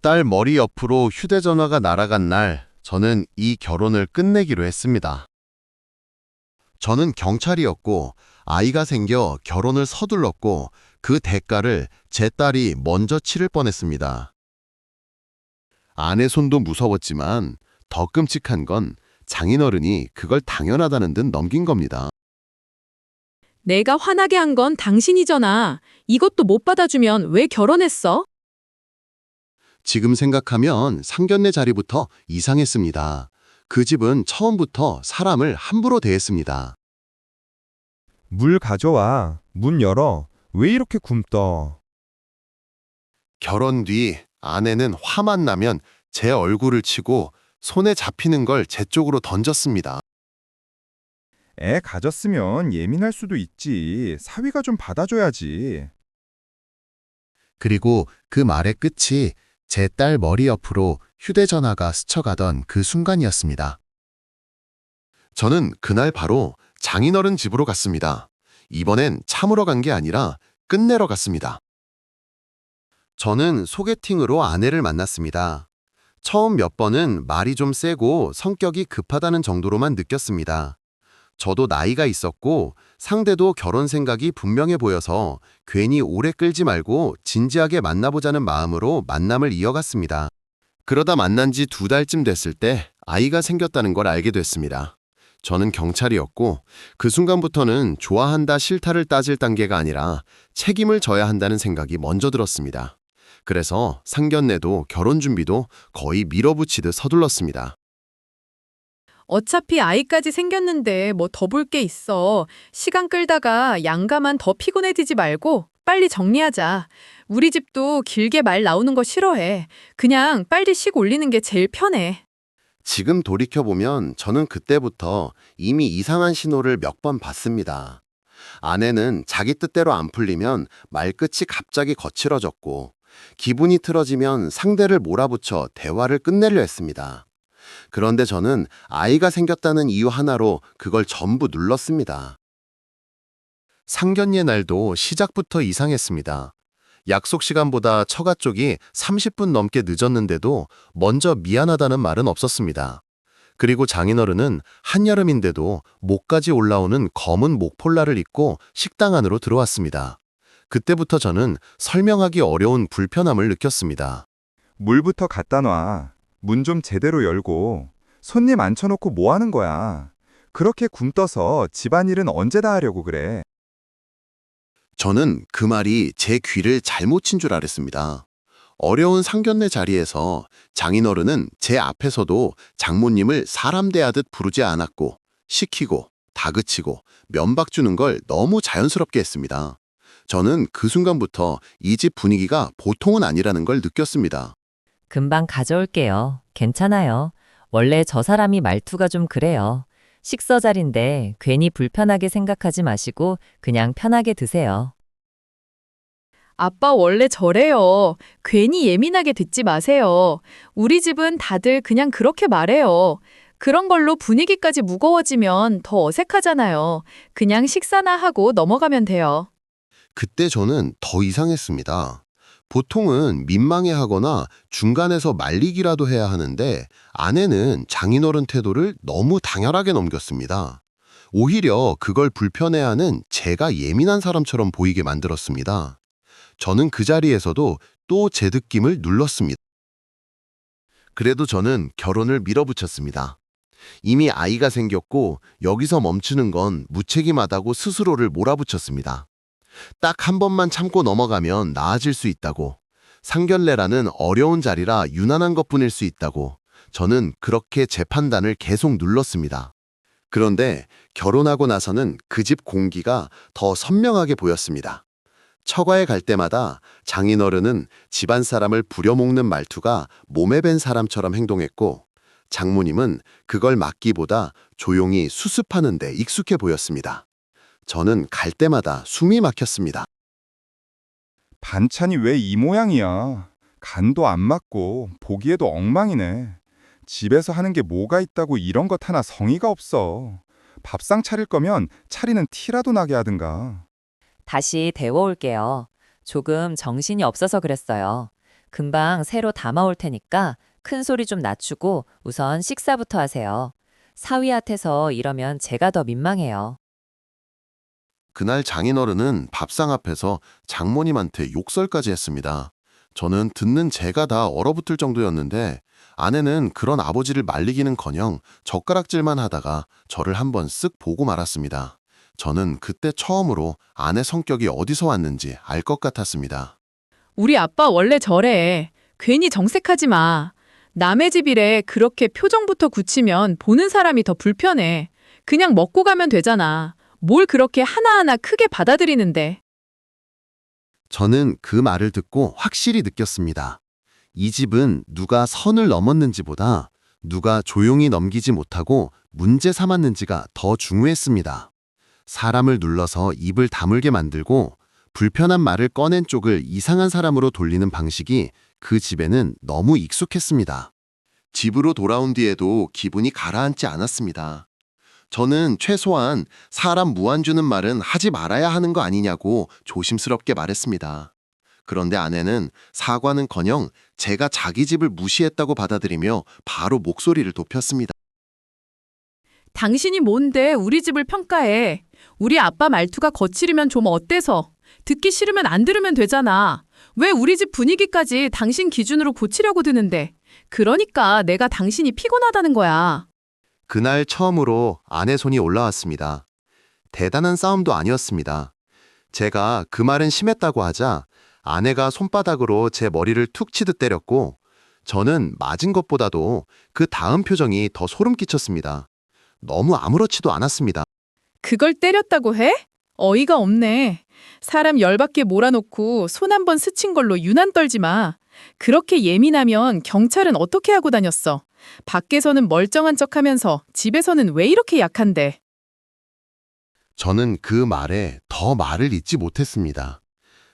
딸 머리 옆으로 휴대전화가 날아간 날, 저는 이 결혼을 끝내기로 했습니다. 저는 경찰이었고, 아이가 생겨 결혼을 서둘렀고, 그 대가를 제 딸이 먼저 치를 뻔했습니다. 아내 손도 무서웠지만, 더 끔찍한 건 장인어른이 그걸 당연하다는 듯 넘긴 겁니다. 내가 화나게 한 건 당신이잖아. 이것도 못 받아주면 왜 결혼했어? 지금 생각하면 상견례 자리부터 이상했습니다. 그 집은 처음부터 사람을 함부로 대했습니다. 물 가져와. 문 열어. 왜 이렇게 굼떠? 결혼 뒤 아내는 화만 나면 제 얼굴을 치고 손에 잡히는 걸 제 쪽으로 던졌습니다. 애 가졌으면 예민할 수도 있지. 사위가 좀 받아줘야지. 그리고 그 말의 끝이 제 딸 머리 옆으로 휴대전화가 스쳐가던 그 순간이었습니다. 저는 그날 바로 장인어른 집으로 갔습니다. 이번엔 참으러 간 게 아니라 끝내러 갔습니다. 저는 소개팅으로 아내를 만났습니다. 처음 몇 번은 말이 좀 세고 성격이 급하다는 정도로만 느꼈습니다. 저도 나이가 있었고 상대도 결혼 생각이 분명해 보여서 괜히 오래 끌지 말고 진지하게 만나보자는 마음으로 만남을 이어갔습니다. 그러다 만난 지 2달쯤 됐을 때 아이가 생겼다는 걸 알게 됐습니다. 저는 경찰이었고 그 순간부터는 좋아한다 싫다를 따질 단계가 아니라 책임을 져야 한다는 생각이 먼저 들었습니다. 그래서 상견례도 결혼 준비도 거의 밀어붙이듯 서둘렀습니다. 어차피 아이까지 생겼는데 뭐 더 볼 게 있어. 시간 끌다가 양가만 더 피곤해지지 말고 빨리 정리하자. 우리 집도 길게 말 나오는 거 싫어해. 그냥 빨리 식 올리는 게 제일 편해. 지금 돌이켜보면 저는 그때부터 이미 이상한 신호를 몇 번 봤습니다. 아내는 자기 뜻대로 안 풀리면 말끝이 갑자기 거칠어졌고 기분이 틀어지면 상대를 몰아붙여 대화를 끝내려 했습니다. 그런데 저는 아이가 생겼다는 이유 하나로 그걸 전부 눌렀습니다. 상견례 날도 시작부터 이상했습니다. 약속 시간보다 처가 쪽이 30분 넘게 늦었는데도 먼저 미안하다는 말은 없었습니다. 그리고 장인어른은 한여름인데도 목까지 올라오는 검은 목폴라를 입고 식당 안으로 들어왔습니다. 그때부터 저는 설명하기 어려운 불편함을 느꼈습니다. 물부터 갖다 놔. 문 좀 제대로 열고. 손님 앉혀놓고 뭐 하는 거야? 그렇게 굼떠서 집안일은 언제 다 하려고 그래? 저는 그 말이 제 귀를 잘못 친 줄 알았습니다. 어려운 상견례 자리에서 장인어른은 제 앞에서도 장모님을 사람 대하듯 부르지 않았고 시키고 다그치고 면박 주는 걸 너무 자연스럽게 했습니다. 저는 그 순간부터 이 집 분위기가 보통은 아니라는 걸 느꼈습니다. 금방 가져올게요. 괜찮아요. 원래 저 사람이 말투가 좀 그래요. 식사 자리인데 괜히 불편하게 생각하지 마시고 그냥 편하게 드세요. 아빠 원래 저래요. 괜히 예민하게 듣지 마세요. 우리 집은 다들 그냥 그렇게 말해요. 그런 걸로 분위기까지 무거워지면 더 어색하잖아요. 그냥 식사나 하고 넘어가면 돼요. 그때 저는 더 이상했습니다. 보통은 민망해하거나 중간에서 말리기라도 해야 하는데 아내는 장인어른 태도를 너무 당연하게 넘겼습니다. 오히려 그걸 불편해하는 제가 예민한 사람처럼 보이게 만들었습니다. 저는 그 자리에서도 또 제 느낌을 눌렀습니다. 그래도 저는 결혼을 밀어붙였습니다. 이미 아이가 생겼고 여기서 멈추는 건 무책임하다고 스스로를 몰아붙였습니다. 딱 한 번만 참고 넘어가면 나아질 수 있다고, 상견례라는 어려운 자리라 유난한 것뿐일 수 있다고 저는 그렇게 제 판단을 계속 눌렀습니다. 그런데 결혼하고 나서는 그 집 공기가 더 선명하게 보였습니다. 처가에 갈 때마다 장인어른은 집안 사람을 부려먹는 말투가 몸에 밴 사람처럼 행동했고 장모님은 그걸 막기보다 조용히 수습하는 데 익숙해 보였습니다. 저는 갈 때마다 숨이 막혔습니다. 반찬이 왜 이 모양이야? 간도 안 맞고 보기에도 엉망이네. 집에서 하는 게 뭐가 있다고 이런 것 하나 성의가 없어. 밥상 차릴 거면 차리는 티라도 나게 하든가. 다시 데워올게요. 조금 정신이 없어서 그랬어요. 금방 새로 담아올 테니까 큰 소리 좀 낮추고 우선 식사부터 하세요. 사위한테서 이러면 제가 더 민망해요. 그날 장인어른은 밥상 앞에서 장모님한테 욕설까지 했습니다. 저는 듣는 제가 다 얼어붙을 정도였는데 아내는 그런 아버지를 말리기는커녕 젓가락질만 하다가 저를 한번 쓱 보고 말았습니다. 저는 그때 처음으로 아내 성격이 어디서 왔는지 알 것 같았습니다. 우리 아빠 원래 저래. 괜히 정색하지 마. 남의 집이래 그렇게 표정부터 굳히면 보는 사람이 더 불편해. 그냥 먹고 가면 되잖아. 뭘 그렇게 하나하나 크게 받아들이는데. 저는 그 말을 듣고 확실히 느꼈습니다. 이 집은 누가 선을 넘었는지보다 누가 조용히 넘기지 못하고 문제 삼았는지가 더 중요했습니다. 사람을 눌러서 입을 다물게 만들고 불편한 말을 꺼낸 쪽을 이상한 사람으로 돌리는 방식이 그 집에는 너무 익숙했습니다. 집으로 돌아온 뒤에도 기분이 가라앉지 않았습니다. 저는 최소한 사람 무안 주는 말은 하지 말아야 하는 거 아니냐고 조심스럽게 말했습니다. 그런데 아내는 사과는커녕 제가 자기 집을 무시했다고 받아들이며 바로 목소리를 높였습니다. 당신이 뭔데 우리 집을 평가해. 우리 아빠 말투가 거칠으면 좀 어때서. 듣기 싫으면 안 들으면 되잖아. 왜 우리 집 분위기까지 당신 기준으로 고치려고 드는데. 그러니까 내가 당신이 피곤하다는 거야. 그날 처음으로 아내 손이 올라왔습니다. 대단한 싸움도 아니었습니다. 제가 그 말은 심했다고 하자 아내가 손바닥으로 제 머리를 툭 치듯 때렸고 저는 맞은 것보다도 그 다음 표정이 더 소름 끼쳤습니다. 너무 아무렇지도 않았습니다. 그걸 때렸다고 해? 어이가 없네. 사람 열받게 몰아놓고 손 한 번 스친 걸로 유난 떨지 마. 그렇게 예민하면 경찰은 어떻게 하고 다녔어? 밖에서는 멀쩡한 척하면서 집에서는 왜 이렇게 약한데? 저는 그 말에 더 말을 잇지 못했습니다.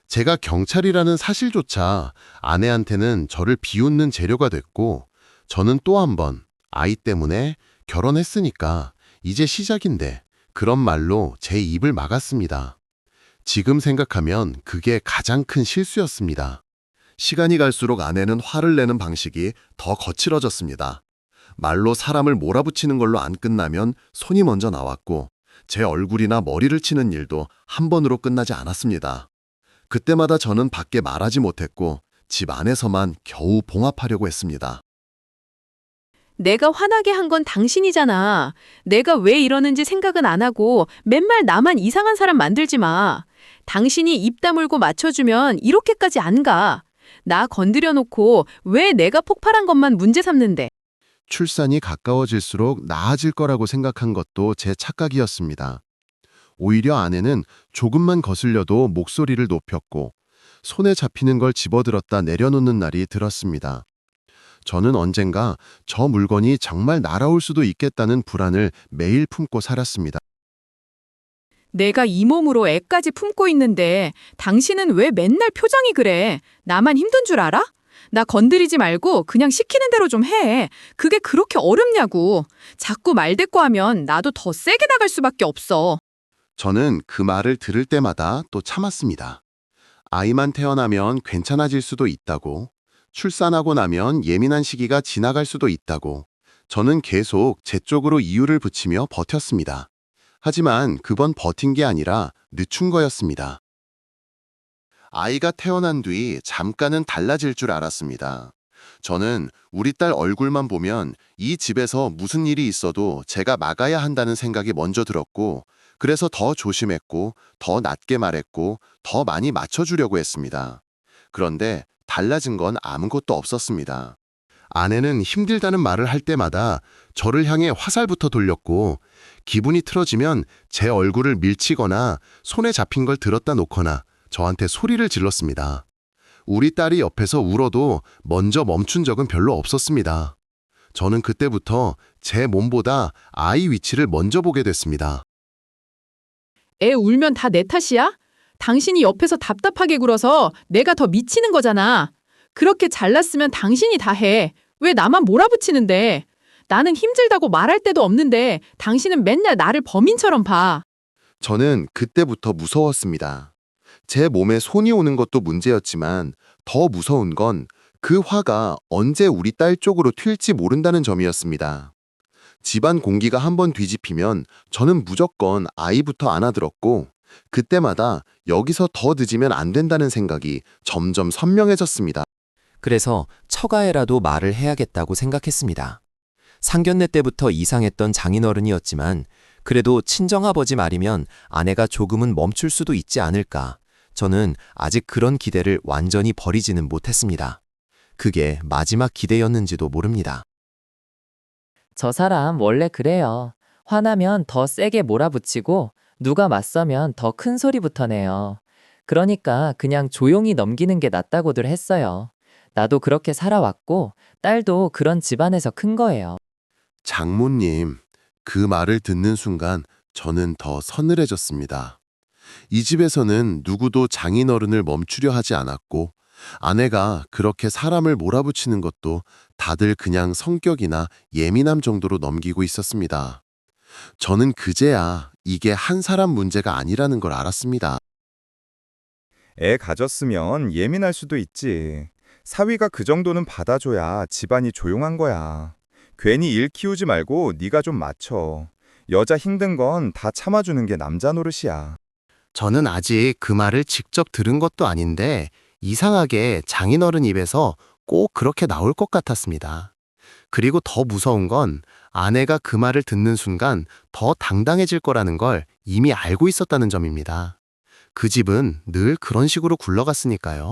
제가 경찰이라는 사실조차 아내한테는 저를 비웃는 재료가 됐고 저는 또 한 번 아이 때문에 결혼했으니까 이제 시작인데 그런 말로 제 입을 막았습니다. 지금 생각하면 그게 가장 큰 실수였습니다. 시간이 갈수록 아내는 화를 내는 방식이 더 거칠어졌습니다. 말로 사람을 몰아붙이는 걸로 안 끝나면 손이 먼저 나왔고 제 얼굴이나 머리를 치는 일도 한 번으로 끝나지 않았습니다. 그때마다 저는 밖에 말하지 못했고 집 안에서만 겨우 봉합하려고 했습니다. 내가 화나게 한 건 당신이잖아. 내가 왜 이러는지 생각은 안 하고 맨날 나만 이상한 사람 만들지 마. 당신이 입 다물고 맞춰주면 이렇게까지 안 가. 나 건드려 놓고 왜 내가 폭발한 것만 문제 삼는데. 출산이 가까워질수록 나아질 거라고 생각한 것도 제 착각이었습니다. 오히려 아내는 조금만 거슬려도 목소리를 높였고 손에 잡히는 걸 집어들었다 내려놓는 날이 들었습니다. 저는 언젠가 저 물건이 정말 날아올 수도 있겠다는 불안을 매일 품고 살았습니다. 내가 이 몸으로 애까지 품고 있는데 당신은 왜 맨날 표정이 그래? 나만 힘든 줄 알아? 나 건드리지 말고 그냥 시키는 대로 좀 해. 그게 그렇게 어렵냐고. 자꾸 말대꾸하면 나도 더 세게 나갈 수밖에 없어. 저는 그 말을 들을 때마다 또 참았습니다. 아이만 태어나면 괜찮아질 수도 있다고, 출산하고 나면 예민한 시기가 지나갈 수도 있다고, 저는 계속 제 쪽으로 이유를 붙이며 버텼습니다. 하지만 그건 버틴 게 아니라 늦춘 거였습니다. 아이가 태어난 뒤 잠깐은 달라질 줄 알았습니다. 저는 우리 딸 얼굴만 보면 이 집에서 무슨 일이 있어도 제가 막아야 한다는 생각이 먼저 들었고, 그래서 더 조심했고, 더 낮게 말했고, 더 많이 맞춰주려고 했습니다. 그런데 달라진 건 아무것도 없었습니다. 아내는 힘들다는 말을 할 때마다 저를 향해 화살부터 돌렸고, 기분이 틀어지면 제 얼굴을 밀치거나 손에 잡힌 걸 들었다 놓거나 저한테 소리를 질렀습니다. 우리 딸이 옆에서 울어도 먼저 멈춘 적은 별로 없었습니다. 저는 그때부터 제 몸보다 아이 위치를 먼저 보게 됐습니다. 애 울면 다 내 탓이야? 당신이 옆에서 답답하게 굴어서 내가 더 미치는 거잖아. 그렇게 잘났으면 당신이 다 해. 왜 나만 몰아붙이는데? 나는 힘들다고 말할 때도 없는데 당신은 맨날 나를 범인처럼 봐. 저는 그때부터 무서웠습니다. 제 몸에 손이 오는 것도 문제였지만 더 무서운 건 그 화가 언제 우리 딸 쪽으로 튈지 모른다는 점이었습니다. 집안 공기가 한번 뒤집히면 저는 무조건 아이부터 안아들었고 그때마다 여기서 더 늦으면 안 된다는 생각이 점점 선명해졌습니다. 그래서 처가에라도 말을 해야겠다고 생각했습니다. 상견례 때부터 이상했던 장인어른이었지만 그래도 친정아버지 말이면 아내가 조금은 멈출 수도 있지 않을까. 저는 아직 그런 기대를 완전히 버리지는 못했습니다. 그게 마지막 기대였는지도 모릅니다. 저 사람 원래 그래요. 화나면 더 세게 몰아붙이고 누가 맞서면 더 큰 소리부터 내요. 그러니까 그냥 조용히 넘기는 게 낫다고들 했어요. 나도 그렇게 살아왔고 딸도 그런 집안에서 큰 거예요. 장모님, 그 말을 듣는 순간 저는 더 서늘해졌습니다. 이 집에서는 누구도 장인어른을 멈추려 하지 않았고 아내가 그렇게 사람을 몰아붙이는 것도 다들 그냥 성격이나 예민함 정도로 넘기고 있었습니다. 저는 그제야 이게 한 사람 문제가 아니라는 걸 알았습니다. 애 가졌으면 예민할 수도 있지. 사위가 그 정도는 받아줘야 집안이 조용한 거야. 괜히 일 키우지 말고 네가 좀 맞춰. 여자 힘든 건 다 참아주는 게 남자 노릇이야. 저는 아직 그 말을 직접 들은 것도 아닌데 이상하게 장인어른 입에서 꼭 그렇게 나올 것 같았습니다. 그리고 더 무서운 건 아내가 그 말을 듣는 순간 더 당당해질 거라는 걸 이미 알고 있었다는 점입니다. 그 집은 늘 그런 식으로 굴러갔으니까요.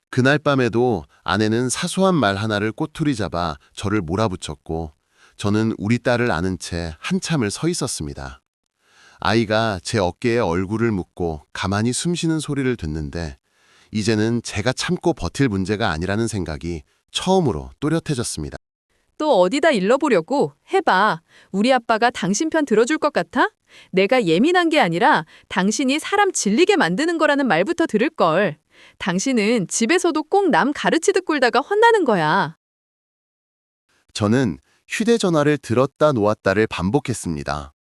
그날 밤에도 아내는 사소한 말 하나를 꼬투리 잡아 저를 몰아붙였고 저는 우리 딸을 안은 채 한참을 서 있었습니다. 아이가 제 어깨에 얼굴을 묻고 가만히 숨쉬는 소리를 듣는데 이제는 제가 참고 버틸 문제가 아니라는 생각이 처음으로 또렷해졌습니다. 또 어디다 일러보려고? 해봐. 우리 아빠가 당신 편 들어줄 것 같아? 내가 예민한 게 아니라 당신이 사람 질리게 만드는 거라는 말부터 들을걸. 당신은 집에서도 꼭 남 가르치듯 굴다가 혼나는 거야. 저는 휴대전화를 들었다 놓았다를 반복했습니다.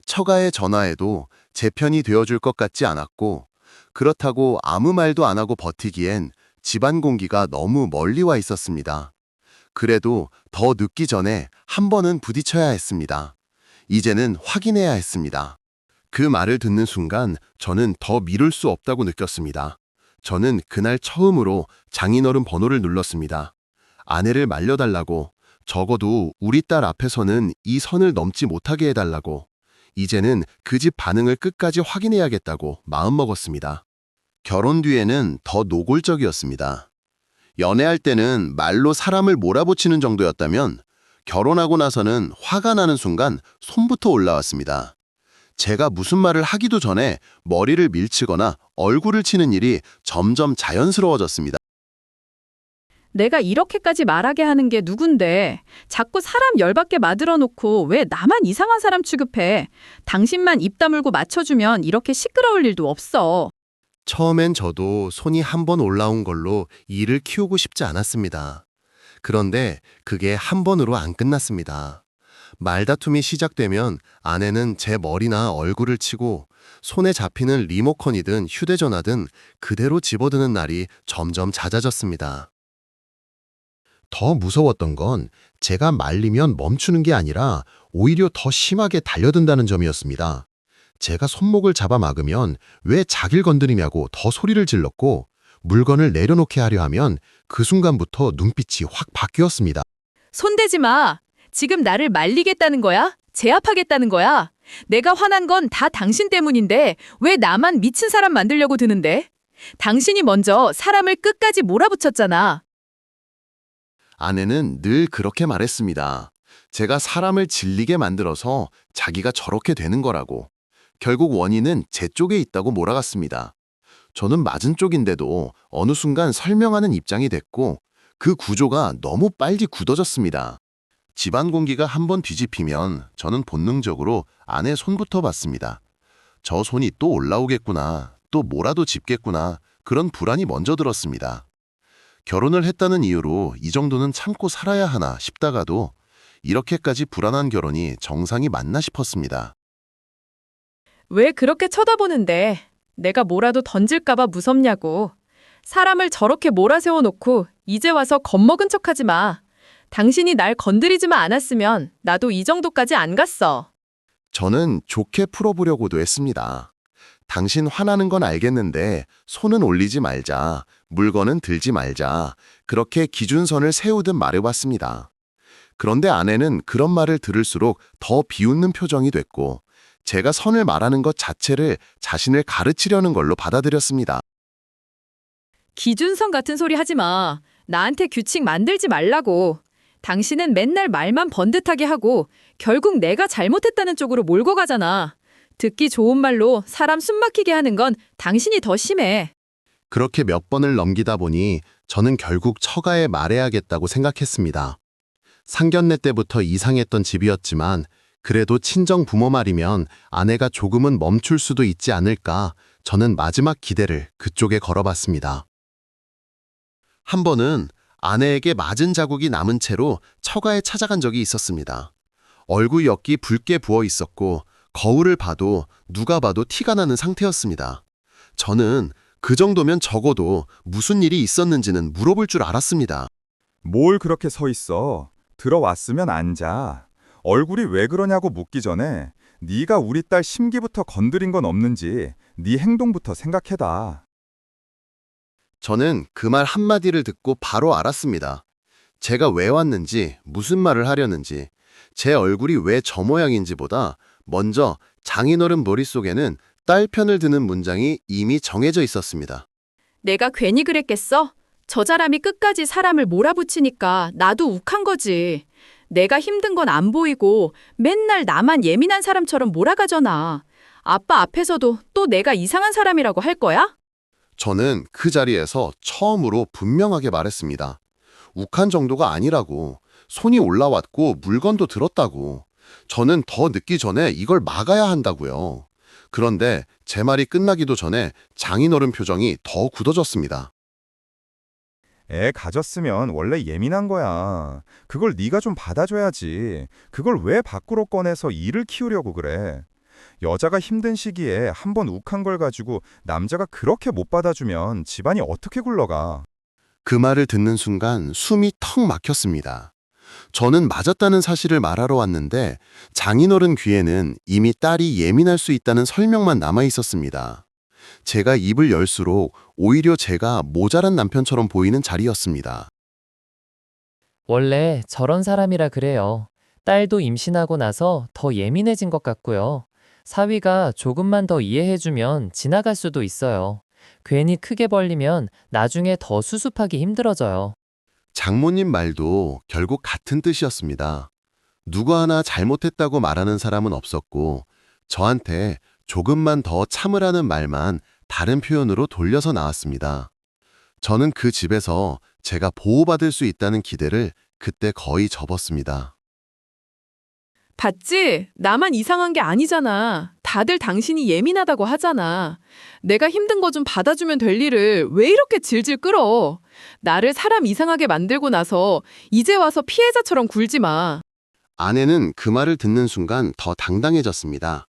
처가에 전화해도 제 편이 되어줄 것 같지 않았고 그렇다고 아무 말도 안 하고 버티기엔 집안 공기가 너무 멀리 와 있었습니다. 그래도 더 늦기 전에 한 번은 부딪혀야 했습니다. 이제는 확인해야 했습니다. 그 말을 듣는 순간 저는 더 미룰 수 없다고 느꼈습니다. 저는 그날 처음으로 장인어른 번호를 눌렀습니다. 아내를 말려달라고, 적어도 우리 딸 앞에서는 이 선을 넘지 못하게 해달라고, 이제는 그 집 반응을 끝까지 확인해야겠다고 마음먹었습니다. 결혼 뒤에는 더 노골적이었습니다. 연애할 때는 말로 사람을 몰아붙이는 정도였다면 결혼하고 나서는 화가 나는 순간 손부터 올라왔습니다. 제가 무슨 말을 하기도 전에 머리를 밀치거나 얼굴을 치는 일이 점점 자연스러워졌습니다. 내가 이렇게까지 말하게 하는 게 누군데 자꾸 사람 열받게 만들어 놓고 왜 나만 이상한 사람 취급해. 당신만 입 다물고 맞춰주면 이렇게 시끄러울 일도 없어. 처음엔 저도 손이 한 번 올라온 걸로 일을 키우고 싶지 않았습니다. 그런데 그게 한 번으로 안 끝났습니다. 말다툼이 시작되면 아내는 제 머리나 얼굴을 치고 손에 잡히는 리모컨이든 휴대전화든 그대로 집어드는 날이 점점 잦아졌습니다. 더 무서웠던 건 제가 말리면 멈추는 게 아니라 오히려 더 심하게 달려든다는 점이었습니다. 제가 손목을 잡아 막으면 왜 자길 건드리냐고 더 소리를 질렀고 물건을 내려놓게 하려 하면 그 순간부터 눈빛이 확 바뀌었습니다. 손대지 마. 지금 나를 말리겠다는 거야? 제압하겠다는 거야? 내가 화난 건 다 당신 때문인데 왜 나만 미친 사람 만들려고 드는데? 당신이 먼저 사람을 끝까지 몰아붙였잖아. 아내는 늘 그렇게 말했습니다. 제가 사람을 질리게 만들어서 자기가 저렇게 되는 거라고. 결국 원인은 제 쪽에 있다고 몰아갔습니다. 저는 맞은 쪽인데도 어느 순간 설명하는 입장이 됐고 그 구조가 너무 빨리 굳어졌습니다. 집안 공기가 한번 뒤집히면 저는 본능적으로 아내 손부터 봤습니다. 저 손이 또 올라오겠구나, 또 뭐라도 짚겠구나, 그런 불안이 먼저 들었습니다. 결혼을 했다는 이유로 이 정도는 참고 살아야 하나 싶다가도 이렇게까지 불안한 결혼이 정상이 맞나 싶었습니다. 왜 그렇게 쳐다보는데? 내가 뭐라도 던질까 봐 무섭냐고. 사람을 저렇게 몰아세워 놓고 이제 와서 겁먹은 척하지 마. 당신이 날 건드리지만 않았으면 나도 이 정도까지 안 갔어. 저는 좋게 풀어보려고도 했습니다. 당신 화나는 건 알겠는데 손은 올리지 말자, 물건은 들지 말자, 그렇게 기준선을 세우듯 말해봤습니다. 그런데 아내는 그런 말을 들을수록 더 비웃는 표정이 됐고 제가 선을 말하는 것 자체를 자신을 가르치려는 걸로 받아들였습니다. 기준선 같은 소리 하지 마. 나한테 규칙 만들지 말라고. 당신은 맨날 말만 번듯하게 하고 결국 내가 잘못했다는 쪽으로 몰고 가잖아. 듣기 좋은 말로 사람 숨막히게 하는 건 당신이 더 심해. 그렇게 몇 번을 넘기다 보니 저는 결국 처가에 말해야겠다고 생각했습니다. 상견례 때부터 이상했던 집이었지만 그래도 친정 부모 말이면 아내가 조금은 멈출 수도 있지 않을까 저는 마지막 기대를 그쪽에 걸어봤습니다. 한 번은 아내에게 맞은 자국이 남은 채로 처가에 찾아간 적이 있었습니다. 얼굴 옆이 붉게 부어 있었고 거울을 봐도 누가 봐도 티가 나는 상태였습니다. 저는 그 정도면 적어도 무슨 일이 있었는지는 물어볼 줄 알았습니다. 뭘 그렇게 서 있어? 들어왔으면 앉아. 얼굴이 왜 그러냐고 묻기 전에 네가 우리 딸 심기부터 건드린 건 없는지 네 행동부터 생각해다. 저는 그 말 한마디를 듣고 바로 알았습니다. 제가 왜 왔는지, 무슨 말을 하려는지, 제 얼굴이 왜 저 모양인지보다 먼저 장인어른 머릿속에는 딸 편을 드는 문장이 이미 정해져 있었습니다. 내가 괜히 그랬겠어? 저 사람이 끝까지 사람을 몰아붙이니까 나도 욱한 거지. 내가 힘든 건 안 보이고 맨날 나만 예민한 사람처럼 몰아가잖아. 아빠 앞에서도 또 내가 이상한 사람이라고 할 거야? 저는 그 자리에서 처음으로 분명하게 말했습니다. 욱한 정도가 아니라고, 손이 올라왔고 물건도 들었다고. 저는 더 늦기 전에 이걸 막아야 한다고요. 그런데 제 말이 끝나기도 전에 장인어른 표정이 더 굳어졌습니다. 애 가졌으면 원래 예민한 거야. 그걸 네가 좀 받아줘야지. 그걸 왜 밖으로 꺼내서 일을 키우려고 그래. 여자가 힘든 시기에 한 번 욱한 걸 가지고 남자가 그렇게 못 받아주면 집안이 어떻게 굴러가. 그 말을 듣는 순간 숨이 턱 막혔습니다. 저는 맞았다는 사실을 말하러 왔는데 장인어른 귀에는 이미 딸이 예민할 수 있다는 설명만 남아 있었습니다. 제가 입을 열수록 오히려 제가 모자란 남편처럼 보이는 자리였습니다. 원래 저런 사람이라 그래요. 딸도 임신하고 나서 더 예민해진 것 같고요. 사위가 조금만 더 이해해주면 지나갈 수도 있어요. 괜히 크게 벌리면 나중에 더 수습하기 힘들어져요. 장모님 말도 결국 같은 뜻이었습니다. 누구 하나 잘못했다고 말하는 사람은 없었고 저한테 조금만 더 참으라는 말만 다른 표현으로 돌려서 나왔습니다. 저는 그 집에서 제가 보호받을 수 있다는 기대를 그때 거의 접었습니다. 봤지? 나만 이상한 게 아니잖아. 다들 당신이 예민하다고 하잖아. 내가 힘든 거 좀 받아주면 될 일을 왜 이렇게 질질 끌어? 나를 사람 이상하게 만들고 나서 이제 와서 피해자처럼 굴지 마. 아내는 그 말을 듣는 순간 더 당당해졌습니다.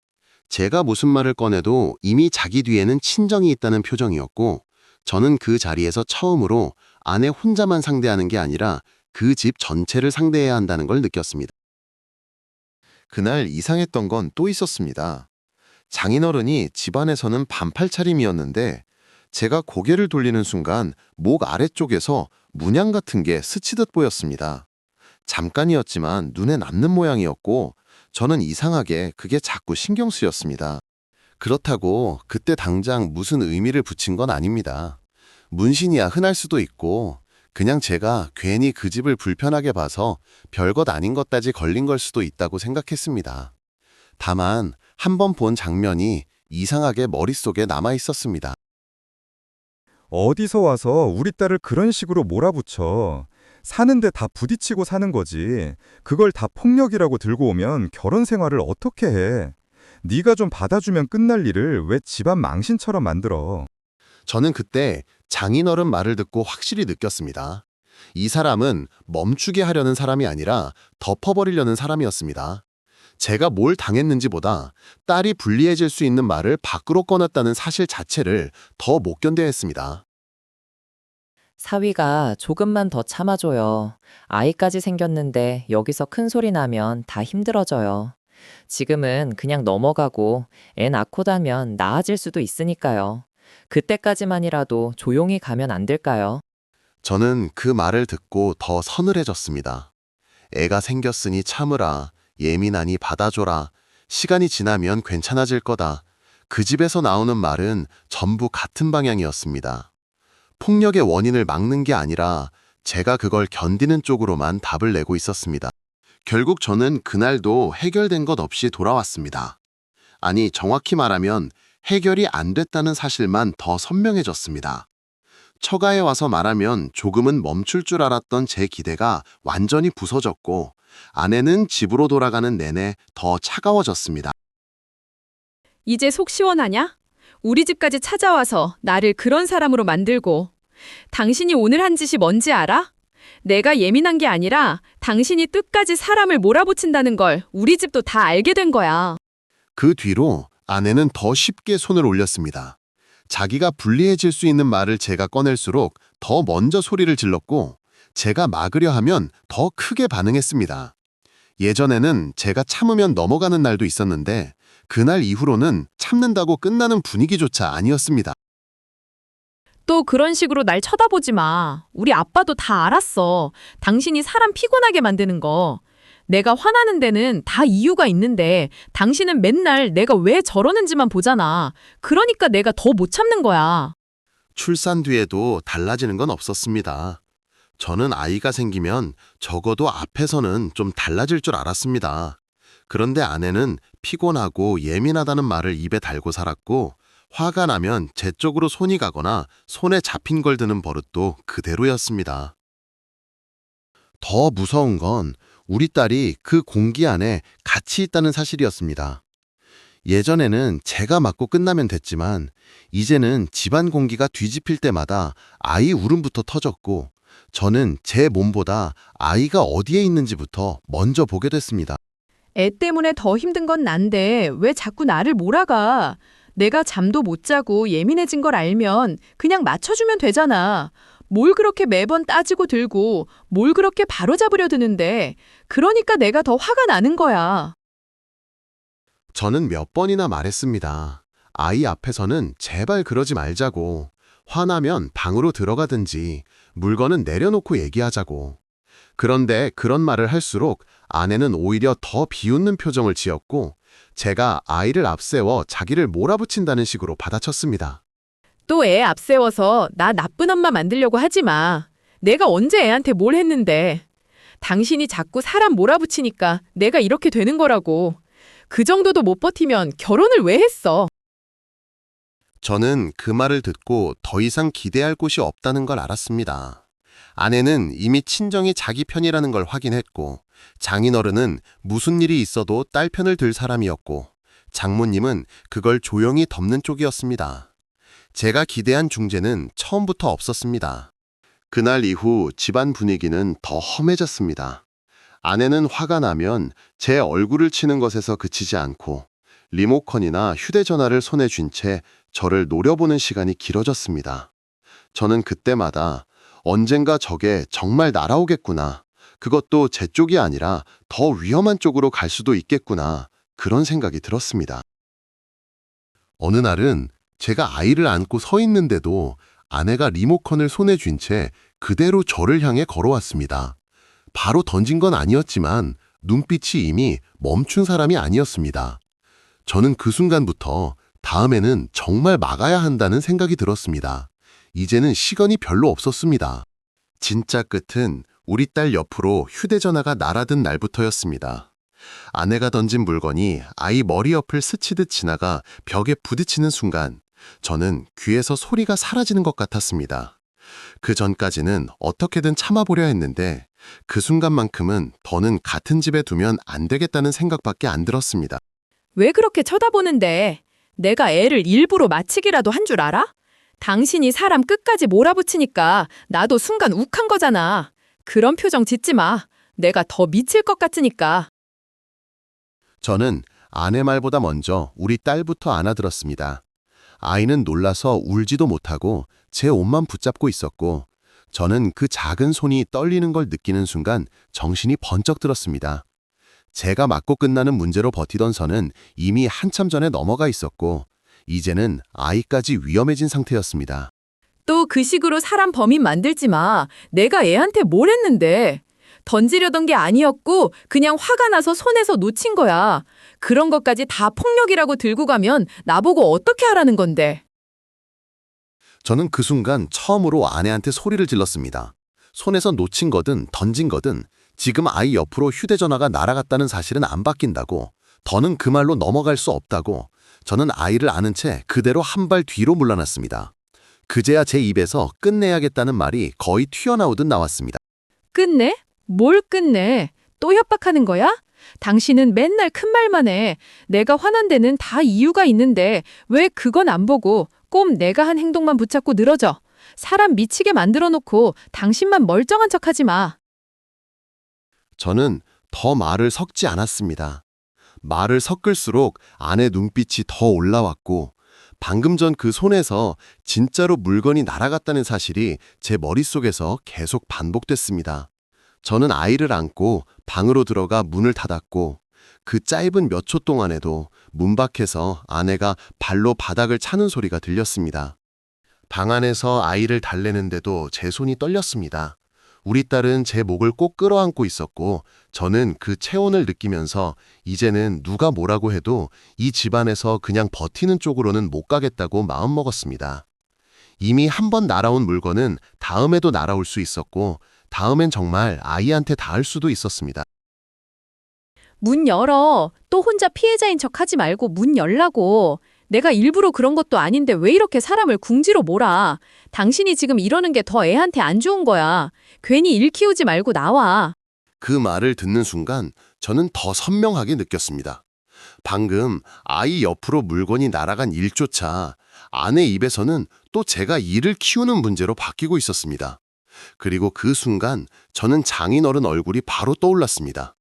제가 무슨 말을 꺼내도 이미 자기 뒤에는 친정이 있다는 표정이었고 저는 그 자리에서 처음으로 아내 혼자만 상대하는 게 아니라 그 집 전체를 상대해야 한다는 걸 느꼈습니다. 그날 이상했던 건 또 있었습니다. 장인어른이 집안에서는 반팔 차림이었는데 제가 고개를 돌리는 순간 목 아래쪽에서 문양 같은 게 스치듯 보였습니다. 잠깐이었지만 눈에 남는 모양이었고 저는 이상하게 그게 자꾸 신경 쓰였습니다. 그렇다고 그때 당장 무슨 의미를 붙인 건 아닙니다. 문신이야 흔할 수도 있고 그냥 제가 괜히 그 집을 불편하게 봐서 별것 아닌 것까지 걸린 걸 수도 있다고 생각했습니다. 다만 한 번 본 장면이 이상하게 머릿속에 남아 있었습니다. 어디서 와서 우리 딸을 그런 식으로 몰아붙여. 사는데 다 부딪히고 사는 거지. 그걸 다 폭력이라고 들고 오면 결혼 생활을 어떻게 해. 네가 좀 받아주면 끝날 일을 왜 집안 망신처럼 만들어. 저는 그때 장인어른 말을 듣고 확실히 느꼈습니다. 이 사람은 멈추게 하려는 사람이 아니라 덮어버리려는 사람이었습니다. 제가 뭘 당했는지보다 딸이 불리해질 수 있는 말을 밖으로 꺼냈다는 사실 자체를 더 못 견뎌했습니다. 사위가 조금만 더 참아줘요. 아이까지 생겼는데 여기서 큰 소리 나면 다 힘들어져요. 지금은 그냥 넘어가고 애 낳고 나면 나아질 수도 있으니까요. 그때까지만이라도 조용히 가면 안 될까요? 저는 그 말을 듣고 더 서늘해졌습니다. 애가 생겼으니 참으라, 예민하니 받아줘라, 시간이 지나면 괜찮아질 거다. 그 집에서 나오는 말은 전부 같은 방향이었습니다. 폭력의 원인을 막는 게 아니라 제가 그걸 견디는 쪽으로만 답을 내고 있었습니다. 결국 저는 그날도 해결된 것 없이 돌아왔습니다. 아니, 정확히 말하면 해결이 안 됐다는 사실만 더 선명해졌습니다. 처가에 와서 말하면 조금은 멈출 줄 알았던 제 기대가 완전히 부서졌고, 아내는 집으로 돌아가는 내내 더 차가워졌습니다. 이제 속 시원하냐? 우리 집까지 찾아와서 나를 그런 사람으로 만들고. 당신이 오늘 한 짓이 뭔지 알아? 내가 예민한 게 아니라 당신이 끝까지 사람을 몰아붙인다는 걸 우리 집도 다 알게 된 거야. 그 뒤로 아내는 더 쉽게 손을 올렸습니다. 자기가 불리해질 수 있는 말을 제가 꺼낼수록 더 먼저 소리를 질렀고, 제가 막으려 하면 더 크게 반응했습니다. 예전에는 제가 참으면 넘어가는 날도 있었는데, 그날 이후로는 참는다고 끝나는 분위기조차 아니었습니다. 또 그런 식으로 날 쳐다보지 마. 우리 아빠도 다 알았어. 당신이 사람 피곤하게 만드는 거. 내가 화나는 데는 다 이유가 있는데 당신은 맨날 내가 왜 저러는지만 보잖아. 그러니까 내가 더 못 참는 거야. 출산 뒤에도 달라지는 건 없었습니다. 저는 아이가 생기면 적어도 앞에서는 좀 달라질 줄 알았습니다. 그런데 아내는 피곤하고 예민하다는 말을 입에 달고 살았고, 화가 나면 제 쪽으로 손이 가거나 손에 잡힌 걸 드는 버릇도 그대로였습니다. 더 무서운 건 우리 딸이 그 공기 안에 같이 있다는 사실이었습니다. 예전에는 제가 맞고 끝나면 됐지만, 이제는 집안 공기가 뒤집힐 때마다 아이 울음부터 터졌고, 저는 제 몸보다 아이가 어디에 있는지부터 먼저 보게 됐습니다. 애 때문에 더 힘든 건 난데 왜 자꾸 나를 몰아가? 내가 잠도 못 자고 예민해진 걸 알면 그냥 맞춰주면 되잖아. 뭘 그렇게 매번 따지고 들고 뭘 그렇게 바로잡으려 드는데. 그러니까 내가 더 화가 나는 거야. 저는 몇 번이나 말했습니다. 아이 앞에서는 제발 그러지 말자고. 화나면 방으로 들어가든지 물건은 내려놓고 얘기하자고. 그런데 그런 말을 할수록 아내는 오히려 더 비웃는 표정을 지었고, 제가 아이를 앞세워 자기를 몰아붙인다는 식으로 받아쳤습니다. 또 애 앞세워서 나 나쁜 엄마 만들려고 하지 마. 내가 언제 애한테 뭘 했는데. 당신이 자꾸 사람 몰아붙이니까 내가 이렇게 되는 거라고. 그 정도도 못 버티면 결혼을 왜 했어? 저는 그 말을 듣고 더 이상 기대할 곳이 없다는 걸 알았습니다. 아내는 이미 친정이 자기 편이라는 걸 확인했고, 장인어른은 무슨 일이 있어도 딸 편을 들 사람이었고, 장모님은 그걸 조용히 덮는 쪽이었습니다. 제가 기대한 중재는 처음부터 없었습니다. 그날 이후 집안 분위기는 더 험해졌습니다. 아내는 화가 나면 제 얼굴을 치는 것에서 그치지 않고, 리모컨이나 휴대전화를 손에 쥔 채 저를 노려보는 시간이 길어졌습니다. 저는 그때마다 언젠가 저게 정말 날아오겠구나. 그것도 제 쪽이 아니라 더 위험한 쪽으로 갈 수도 있겠구나. 그런 생각이 들었습니다. 어느 날은 제가 아이를 안고 서 있는데도 아내가 리모컨을 손에 쥔 채 그대로 저를 향해 걸어왔습니다. 바로 던진 건 아니었지만 눈빛이 이미 멈춘 사람이 아니었습니다. 저는 그 순간부터 다음에는 정말 막아야 한다는 생각이 들었습니다. 이제는 시간이 별로 없었습니다. 진짜 끝은 우리 딸 옆으로 휴대전화가 날아든 날부터였습니다. 아내가 던진 물건이 아이 머리 옆을 스치듯 지나가 벽에 부딪히는 순간 저는 귀에서 소리가 사라지는 것 같았습니다. 그 전까지는 어떻게든 참아보려 했는데 그 순간만큼은 더는 같은 집에 두면 안 되겠다는 생각밖에 안 들었습니다. 왜 그렇게 쳐다보는데? 내가 애를 일부러 맞히기라도 한 줄 알아? 당신이 사람 끝까지 몰아붙이니까 나도 순간 욱한 거잖아. 그런 표정 짓지 마. 내가 더 미칠 것 같으니까. 저는 아내 말보다 먼저 우리 딸부터 안아들었습니다. 아이는 놀라서 울지도 못하고 제 옷만 붙잡고 있었고, 저는 그 작은 손이 떨리는 걸 느끼는 순간 정신이 번쩍 들었습니다. 제가 맞고 끝나는 문제로 버티던 선은 이미 한참 전에 넘어가 있었고, 이제는 아이까지 위험해진 상태였습니다. 또 그 식으로 사람 범인 만들지 마. 내가 애한테 뭘 했는데. 던지려던 게 아니었고 그냥 화가 나서 손에서 놓친 거야. 그런 것까지 다 폭력이라고 들고 가면 나보고 어떻게 하라는 건데. 저는 그 순간 처음으로 아내한테 소리를 질렀습니다. 손에서 놓친 거든 던진 거든 지금 아이 옆으로 휴대전화가 날아갔다는 사실은 안 바뀐다고, 더는 그 말로 넘어갈 수 없다고. 저는 아이를 안은 채 그대로 한 발 뒤로 물러났습니다. 그제야 제 입에서 끝내야겠다는 말이 거의 튀어나오듯 나왔습니다. 끝내? 뭘 끝내? 또 협박하는 거야? 당신은 맨날 큰 말만 해. 내가 화난 데는 다 이유가 있는데 왜 그건 안 보고 꼭 내가 한 행동만 붙잡고 늘어져. 사람 미치게 만들어 놓고 당신만 멀쩡한 척하지 마. 저는 더 말을 섞지 않았습니다. 말을 섞을수록 아내 눈빛이 더 올라왔고, 방금 전 그 손에서 진짜로 물건이 날아갔다는 사실이 제 머릿속에서 계속 반복됐습니다. 저는 아이를 안고 방으로 들어가 문을 닫았고, 그 짧은 몇 초 동안에도 문 밖에서 아내가 발로 바닥을 차는 소리가 들렸습니다. 방 안에서 아이를 달래는데도 제 손이 떨렸습니다. 우리 딸은 제 목을 꼭 끌어안고 있었고, 저는 그 체온을 느끼면서 이제는 누가 뭐라고 해도 이 집안에서 그냥 버티는 쪽으로는 못 가겠다고 마음먹었습니다. 이미 한 번 날아온 물건은 다음에도 날아올 수 있었고, 다음엔 정말 아이한테 닿을 수도 있었습니다. 문 열어. 또 혼자 피해자인 척 하지 말고 문 열라고. 내가 일부러 그런 것도 아닌데 왜 이렇게 사람을 궁지로 몰아. 당신이 지금 이러는 게 더 애한테 안 좋은 거야. 괜히 일 키우지 말고 나와. 그 말을 듣는 순간 저는 더 선명하게 느꼈습니다. 방금 아이 옆으로 물건이 날아간 일조차 아내 입에서는 또 제가 일을 키우는 문제로 바뀌고 있었습니다. 그리고 그 순간 저는 장인어른 얼굴이 바로 떠올랐습니다.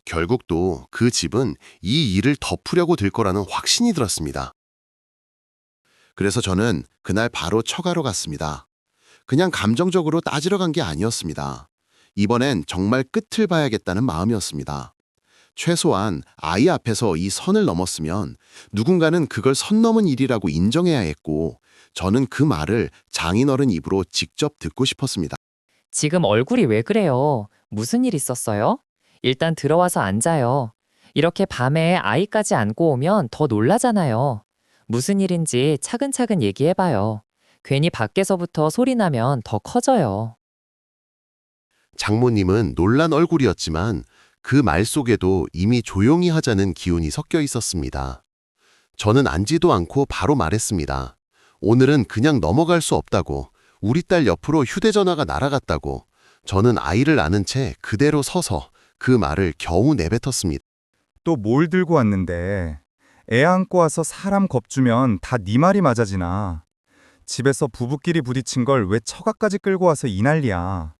결국 또 그 집은 이 일을 덮으려고 들 거라는 확신이 들었습니다. 그래서 저는 그날 바로 처가로 갔습니다. 그냥 감정적으로 따지러 간 게 아니었습니다. 이번엔 정말 끝을 봐야겠다는 마음이었습니다. 최소한 아이 앞에서 이 선을 넘었으면 누군가는 그걸 선 넘은 일이라고 인정해야 했고, 저는 그 말을 장인어른 입으로 직접 듣고 싶었습니다. 지금 얼굴이 왜 그래요? 무슨 일 있었어요? 일단 들어와서 앉아요. 이렇게 밤에 아이까지 안고 오면 더 놀라잖아요. 무슨 일인지 차근차근 얘기해봐요. 괜히 밖에서부터 소리 나면 더 커져요. 장모님은 놀란 얼굴이었지만 그 말 속에도 이미 조용히 하자는 기운이 섞여 있었습니다. 저는 앉지도 않고 바로 말했습니다. 오늘은 그냥 넘어갈 수 없다고, 우리 딸 옆으로 휴대전화가 날아갔다고. 저는 아이를 안은 채 그대로 서서 그 말을 겨우 내뱉었습니다. 또 뭘 들고 왔는데. 애 안고 와서 사람 겁주면 다 네 말이 맞아지나. 집에서 부부끼리 부딪힌 걸 왜 처가까지 끌고 와서 이 난리야.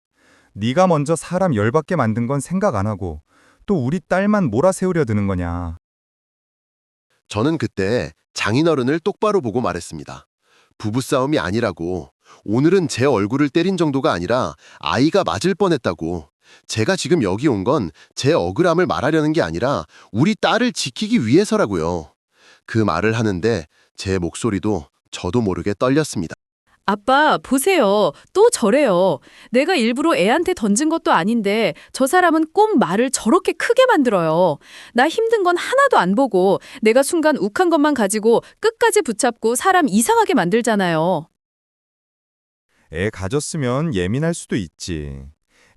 네가 먼저 사람 열받게 만든 건 생각 안 하고 또 우리 딸만 몰아세우려 드는 거냐. 저는 그때 장인어른을 똑바로 보고 말했습니다. 부부싸움이 아니라고. 오늘은 제 얼굴을 때린 정도가 아니라 아이가 맞을 뻔했다고. 제가 지금 여기 온 건 제 억울함을 말하려는 게 아니라 우리 딸을 지키기 위해서라고요. 그 말을 하는데 제 목소리도 저도 모르게 떨렸습니다. 아빠, 보세요. 또 저래요. 내가 일부러 애한테 던진 것도 아닌데 저 사람은 꼭 말을 저렇게 크게 만들어요. 나 힘든 건 하나도 안 보고 내가 순간 욱한 것만 가지고 끝까지 붙잡고 사람 이상하게 만들잖아요. 애 가졌으면 예민할 수도 있지.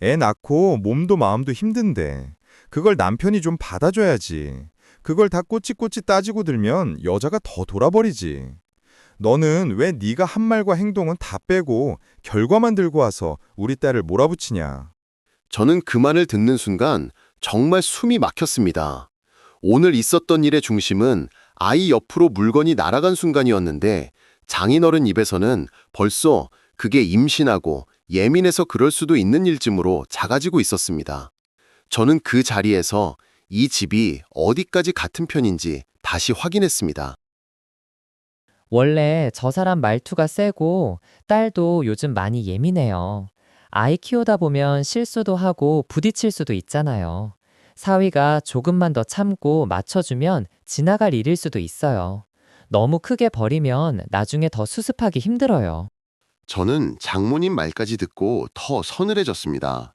애 낳고 몸도 마음도 힘든데 그걸 남편이 좀 받아줘야지. 그걸 다 꼬치꼬치 따지고 들면 여자가 더 돌아버리지. 너는 왜 네가 한 말과 행동은 다 빼고 결과만 들고 와서 우리 딸을 몰아붙이냐. 저는 그 말을 듣는 순간 정말 숨이 막혔습니다. 오늘 있었던 일의 중심은 아이 옆으로 물건이 날아간 순간이었는데, 장인어른 입에서는 벌써 그게 임신하고 예민해서 그럴 수도 있는 일쯤으로 작아지고 있었습니다. 저는 그 자리에서 이 집이 어디까지 같은 편인지 다시 확인했습니다. 원래 저 사람 말투가 세고 딸도 요즘 많이 예민해요. 아이 키우다 보면 실수도 하고 부딪힐 수도 있잖아요. 사위가 조금만 더 참고 맞춰주면 지나갈 일일 수도 있어요. 너무 크게 버리면 나중에 더 수습하기 힘들어요. 저는 장모님 말까지 듣고 더 서늘해졌습니다.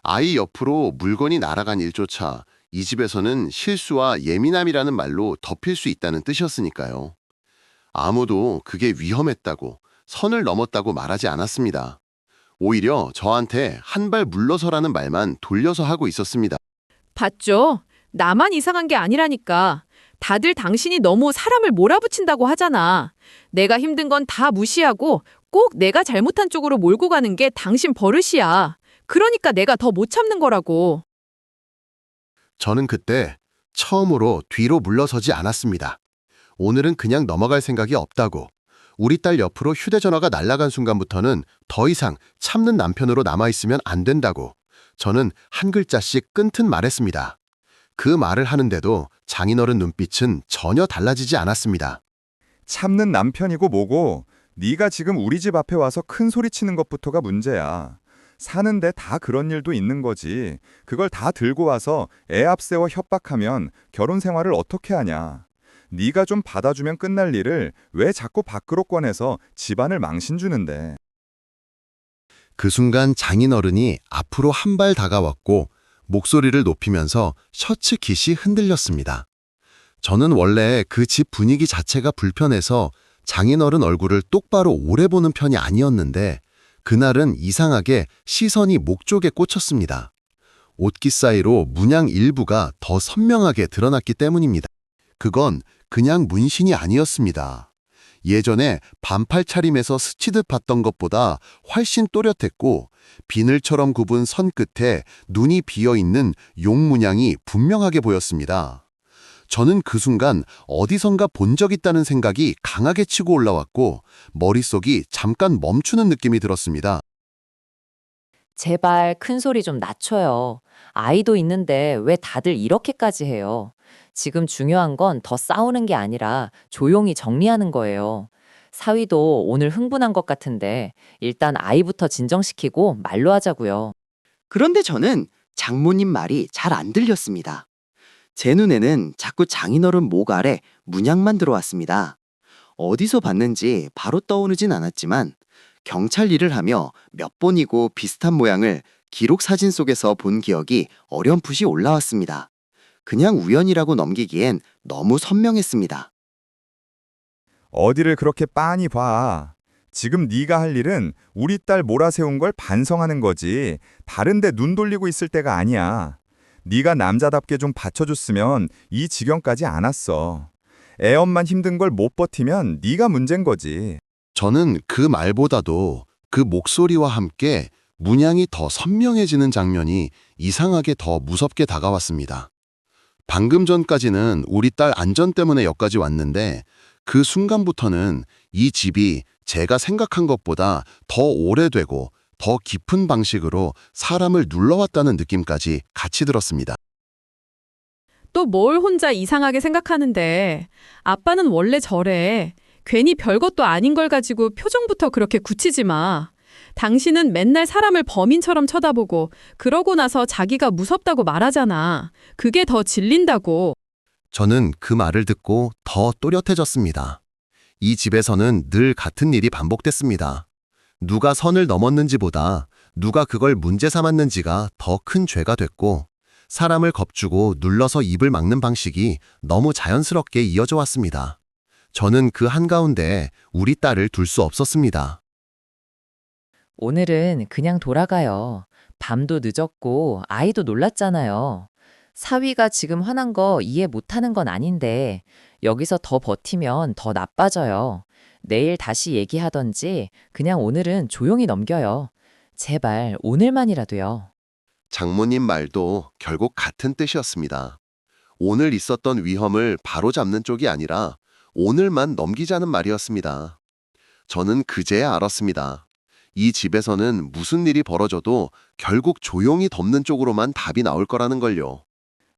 아이 옆으로 물건이 날아간 일조차 이 집에서는 실수와 예민함이라는 말로 덮일 수 있다는 뜻이었으니까요. 아무도 그게 위험했다고, 선을 넘었다고 말하지 않았습니다. 오히려 저한테 한 발 물러서라는 말만 돌려서 하고 있었습니다. 봤죠? 나만 이상한 게 아니라니까. 다들 당신이 너무 사람을 몰아붙인다고 하잖아. 내가 힘든 건 다 무시하고 꼭 내가 잘못한 쪽으로 몰고 가는 게 당신 버릇이야. 그러니까 내가 더 못 참는 거라고. 저는 그때 처음으로 뒤로 물러서지 않았습니다. 오늘은 그냥 넘어갈 생각이 없다고. 우리 딸 옆으로 휴대전화가 날아간 순간부터는 더 이상 참는 남편으로 남아있으면 안 된다고. 저는 한 글자씩 끈튼 말했습니다. 그 말을 하는데도 장인어른 눈빛은 전혀 달라지지 않았습니다. 참는 남편이고 뭐고 네가 지금 우리 집 앞에 와서 큰 소리 치는 것부터가 문제야. 사는데 다 그런 일도 있는 거지. 그걸 다 들고 와서 애 앞세워 협박하면 결혼 생활을 어떻게 하냐. 네가 좀 받아주면 끝날 일을 왜 자꾸 밖으로 꺼내서 집안을 망신주는데. 그 순간 장인어른이 앞으로 한 발 다가왔고 목소리를 높이면서 셔츠 깃이 흔들렸습니다. 저는 원래 그 집 분위기 자체가 불편해서 장인어른 얼굴을 똑바로 오래 보는 편이 아니었는데 그날은 이상하게 시선이 목 쪽에 꽂혔습니다. 옷깃 사이로 문양 일부가 더 선명하게 드러났기 때문입니다. 그건 그냥 문신이 아니었습니다. 예전에 반팔 차림에서 스치듯 봤던 것보다 훨씬 또렷했고 비늘처럼 굽은 선 끝에 눈이 비어있는 용 문양이 분명하게 보였습니다. 저는 그 순간 어디선가 본 적 있다는 생각이 강하게 치고 올라왔고 머릿속이 잠깐 멈추는 느낌이 들었습니다. 제발 큰 소리 좀 낮춰요. 아이도 있는데 왜 다들 이렇게까지 해요? 지금 중요한 건 더 싸우는 게 아니라 조용히 정리하는 거예요. 사위도 오늘 흥분한 것 같은데 일단 아이부터 진정시키고 말로 하자고요. 그런데 저는 장모님 말이 잘 안 들렸습니다. 제 눈에는 자꾸 장인어른 목 아래 문양만 들어왔습니다. 어디서 봤는지 바로 떠오르진 않았지만 경찰 일을 하며 몇 번이고 비슷한 모양을 기록 사진 속에서 본 기억이 어렴풋이 올라왔습니다. 그냥 우연이라고 넘기기엔 너무 선명했습니다. 어디를 그렇게 빤히 봐. 지금 네가 할 일은 우리 딸 몰아세운 걸 반성하는 거지. 다른 데 눈 돌리고 있을 때가 아니야. 네가 남자답게 좀 받쳐줬으면 이 지경까지 안 왔어. 애 엄만 힘든 걸 못 버티면 네가 문제인 거지. 저는 그 말보다도 그 목소리와 함께 문양이 더 선명해지는 장면이 이상하게 더 무섭게 다가왔습니다. 방금 전까지는 우리 딸 안전 때문에 여기까지 왔는데 그 순간부터는 이 집이 제가 생각한 것보다 더 오래되고 더 깊은 방식으로 사람을 눌러왔다는 느낌까지 같이 들었습니다. 또 뭘 혼자 이상하게 생각하는데 아빠는 원래 저래. 괜히 별것도 아닌 걸 가지고 표정부터 그렇게 굳히지 마. 당신은 맨날 사람을 범인처럼 쳐다보고 그러고 나서 자기가 무섭다고 말하잖아. 그게 더 질린다고. 저는 그 말을 듣고 더 또렷해졌습니다. 이 집에서는 늘 같은 일이 반복됐습니다. 누가 선을 넘었는지보다 누가 그걸 문제 삼았는지가 더 큰 죄가 됐고 사람을 겁주고 눌러서 입을 막는 방식이 너무 자연스럽게 이어져 왔습니다. 저는 그 한가운데 우리 딸을 둘 수 없었습니다. 오늘은 그냥 돌아가요. 밤도 늦었고 아이도 놀랐잖아요. 사위가 지금 화난 거 이해 못하는 건 아닌데 여기서 더 버티면 더 나빠져요. 내일 다시 얘기하던지 그냥 오늘은 조용히 넘겨요. 제발 오늘만이라도요. 장모님 말도 결국 같은 뜻이었습니다. 오늘 있었던 위험을 바로잡는 쪽이 아니라 오늘만 넘기자는 말이었습니다. 저는 그제야 알았습니다. 이 집에서는 무슨 일이 벌어져도 결국 조용히 덮는 쪽으로만 답이 나올 거라는 걸요.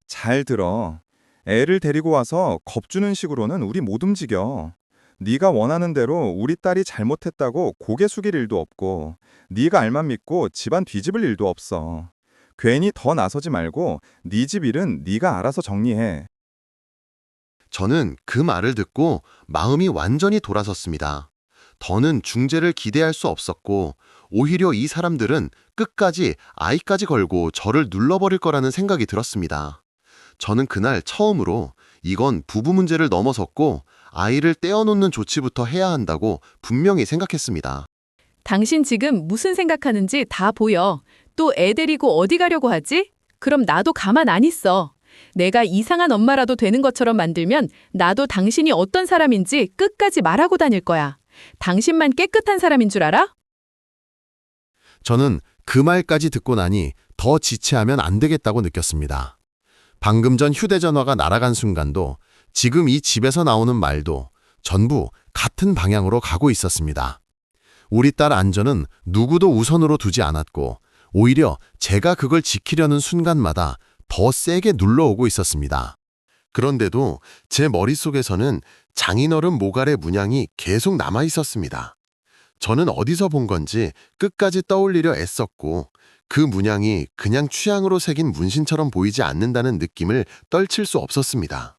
잘 들어. 애를 데리고 와서 겁주는 식으로는 우리 못 움직여. 네가 원하는 대로 우리 딸이 잘못했다고 고개 숙일 일도 없고 네가 알만 믿고 집안 뒤집을 일도 없어. 괜히 더 나서지 말고 네 집 일은 네가 알아서 정리해. 저는 그 말을 듣고 마음이 완전히 돌아섰습니다. 더는 중재를 기대할 수 없었고, 오히려 이 사람들은 끝까지 아이까지 걸고 저를 눌러버릴 거라는 생각이 들었습니다. 저는 그날 처음으로 이건 부부 문제를 넘어섰고 아이를 떼어놓는 조치부터 해야 한다고 분명히 생각했습니다. 당신 지금 무슨 생각하는지 다 보여. 또 애 데리고 어디 가려고 하지? 그럼 나도 가만 안 있어. 내가 이상한 엄마라도 되는 것처럼 만들면 나도 당신이 어떤 사람인지 끝까지 말하고 다닐 거야. 당신만 깨끗한 사람인 줄 알아? 저는 그 말까지 듣고 나니 더 지체하면 안 되겠다고 느꼈습니다. 방금 전 휴대전화가 날아간 순간도 지금 이 집에서 나오는 말도 전부 같은 방향으로 가고 있었습니다. 우리 딸 안전은 누구도 우선으로 두지 않았고 오히려 제가 그걸 지키려는 순간마다 더 세게 눌러오고 있었습니다. 그런데도 제 머릿속에서는 장인어른 모갈의 문양이 계속 남아 있었습니다. 저는 어디서 본 건지 끝까지 떠올리려 애썼고 그 문양이 그냥 취향으로 새긴 문신처럼 보이지 않는다는 느낌을 떨칠 수 없었습니다.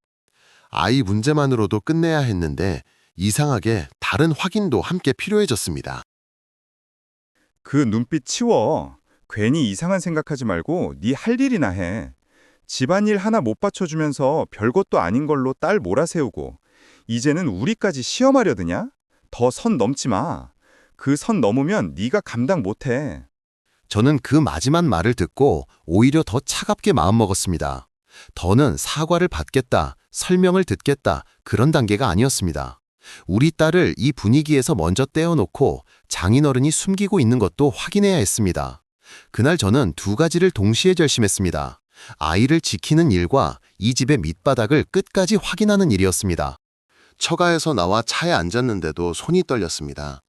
아이 문제만으로도 끝내야 했는데 이상하게 다른 확인도 함께 필요해졌습니다. 그 눈빛 치워. 괜히 이상한 생각하지 말고 네 할 일이나 해. 집안일 하나 못 받쳐주면서 별것도 아닌 걸로 딸 몰아세우고 이제는 우리까지 시험하려 드냐? 더 선 넘지 마. 그 선 넘으면 네가 감당 못해. 저는 그 마지막 말을 듣고 오히려 더 차갑게 마음먹었습니다. 더는 사과를 받겠다, 설명을 듣겠다 그런 단계가 아니었습니다. 우리 딸을 이 분위기에서 먼저 떼어놓고 장인어른이 숨기고 있는 것도 확인해야 했습니다. 그날 저는 두 가지를 동시에 결심했습니다. 아이를 지키는 일과 이 집의 밑바닥을 끝까지 확인하는 일이었습니다. 처가에서 나와 차에 앉았는데도 손이 떨렸습니다.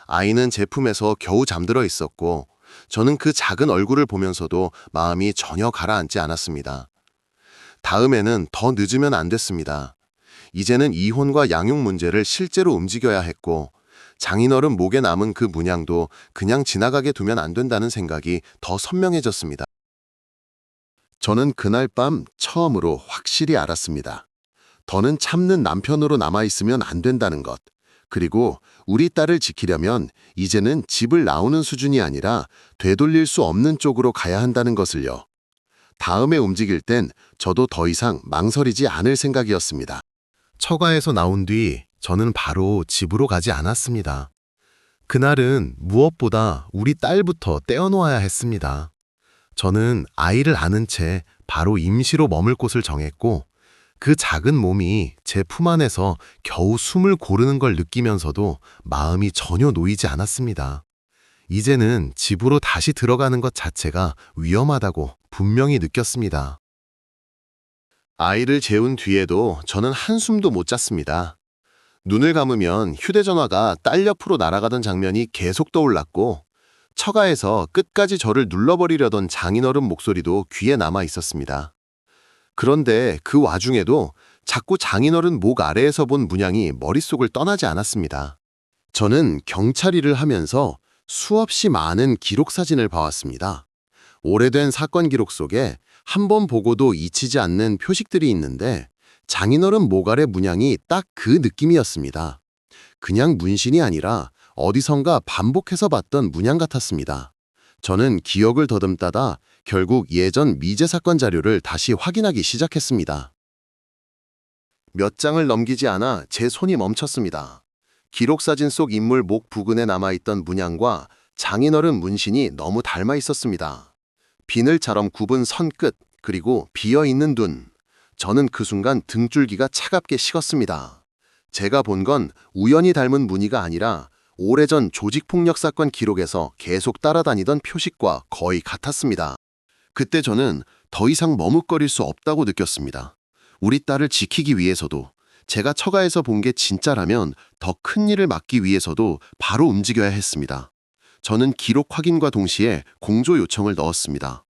아이는 제 품에서 겨우 잠들어 있었고 저는 그 작은 얼굴을 보면서도 마음이 전혀 가라앉지 않았습니다. 다음에는 더 늦으면 안 됐습니다. 이제는 이혼과 양육 문제를 실제로 움직여야 했고 장인어른 목에 남은 그 문양도 그냥 지나가게 두면 안 된다는 생각이 더 선명해졌습니다. 저는 그날 밤 처음으로 확실히 알았습니다. 더는 참는 남편으로 남아있으면 안 된다는 것. 그리고 우리 딸을 지키려면 이제는 집을 나오는 수준이 아니라 되돌릴 수 없는 쪽으로 가야 한다는 것을요. 다음에 움직일 땐 저도 더 이상 망설이지 않을 생각이었습니다. 처가에서 나온 뒤 저는 바로 집으로 가지 않았습니다. 그날은 무엇보다 우리 딸부터 떼어놓아야 했습니다. 저는 아이를 안은 채 바로 임시로 머물 곳을 정했고 그 작은 몸이 제 품 안에서 겨우 숨을 고르는 걸 느끼면서도 마음이 전혀 놓이지 않았습니다. 이제는 집으로 다시 들어가는 것 자체가 위험하다고 분명히 느꼈습니다. 아이를 재운 뒤에도 저는 한숨도 못 잤습니다. 눈을 감으면 휴대전화가 딸 옆으로 날아가던 장면이 계속 떠올랐고 처가에서 끝까지 저를 눌러버리려던 장인어른 목소리도 귀에 남아 있었습니다. 그런데 그 와중에도 자꾸 장인어른 목 아래에서 본 문양이 머릿속을 떠나지 않았습니다. 저는 경찰 일을 하면서 수없이 많은 기록 사진을 봐왔습니다. 오래된 사건 기록 속에 한 번 보고도 잊히지 않는 표식들이 있는데 장인어른 목 아래 문양이 딱 그 느낌이었습니다. 그냥 문신이 아니라 어디선가 반복해서 봤던 문양 같았습니다. 저는 기억을 더듬다가 결국 예전 미제 사건 자료를 다시 확인하기 시작했습니다. 몇 장을 넘기지 않아 제 손이 멈췄습니다. 기록사진 속 인물 목 부근에 남아있던 문양과 장인어른 문신이 너무 닮아 있었습니다. 비늘처럼 굽은 선끝, 그리고 비어있는 눈. 저는 그 순간 등줄기가 차갑게 식었습니다. 제가 본 건 우연히 닮은 무늬가 아니라 오래전 조직폭력 사건 기록에서 계속 따라다니던 표식과 거의 같았습니다. 그때 저는 더 이상 머뭇거릴 수 없다고 느꼈습니다. 우리 딸을 지키기 위해서도, 제가 처가에서 본 게 진짜라면 더 큰 일을 막기 위해서도 바로 움직여야 했습니다. 저는 기록 확인과 동시에 공조 요청을 넣었습니다.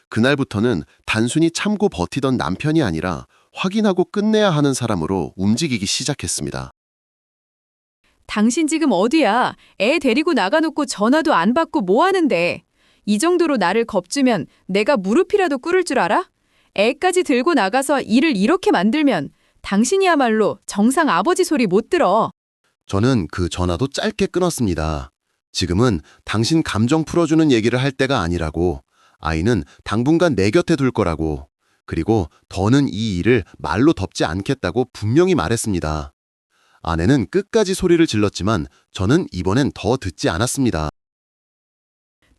그날부터는 단순히 참고 버티던 남편이 아니라 확인하고 끝내야 하는 사람으로 움직이기 시작했습니다. 당신 지금 어디야? 애 데리고 나가놓고 전화도 안 받고 뭐 하는데? 이 정도로 나를 겁주면 내가 무릎이라도 꿇을 줄 알아? 애까지 들고 나가서 일을 이렇게 만들면 당신이야말로 정상 아버지 소리 못 들어. 저는 그 전화도 짧게 끊었습니다. 지금은 당신 감정 풀어주는 얘기를 할 때가 아니라고. 아이는 당분간 내 곁에 둘 거라고. 그리고 더는 이 일을 말로 덮지 않겠다고 분명히 말했습니다. 아내는 끝까지 소리를 질렀지만 저는 이번엔 더 듣지 않았습니다.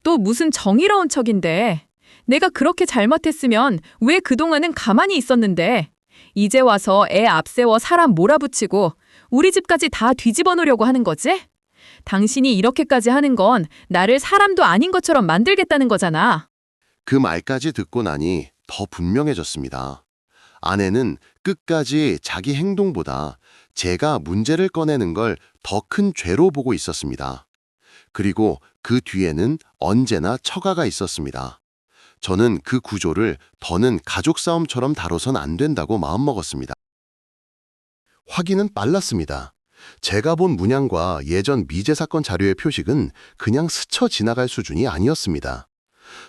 또 무슨 정의로운 척인데. 내가 그렇게 잘못했으면 왜 그동안은 가만히 있었는데. 이제 와서 애 앞세워 사람 몰아붙이고 우리 집까지 다 뒤집어 놓으려고 하는 거지? 당신이 이렇게까지 하는 건 나를 사람도 아닌 것처럼 만들겠다는 거잖아. 그 말까지 듣고 나니 더 분명해졌습니다. 아내는 끝까지 자기 행동보다 제가 문제를 꺼내는 걸 더 큰 죄로 보고 있었습니다. 그리고 그 뒤에는 언제나 처가가 있었습니다. 저는 그 구조를 더는 가족 싸움처럼 다뤄선 안 된다고 마음먹었습니다. 확인은 빨랐습니다. 제가 본 문양과 예전 미제 사건 자료의 표식은 그냥 스쳐 지나갈 수준이 아니었습니다.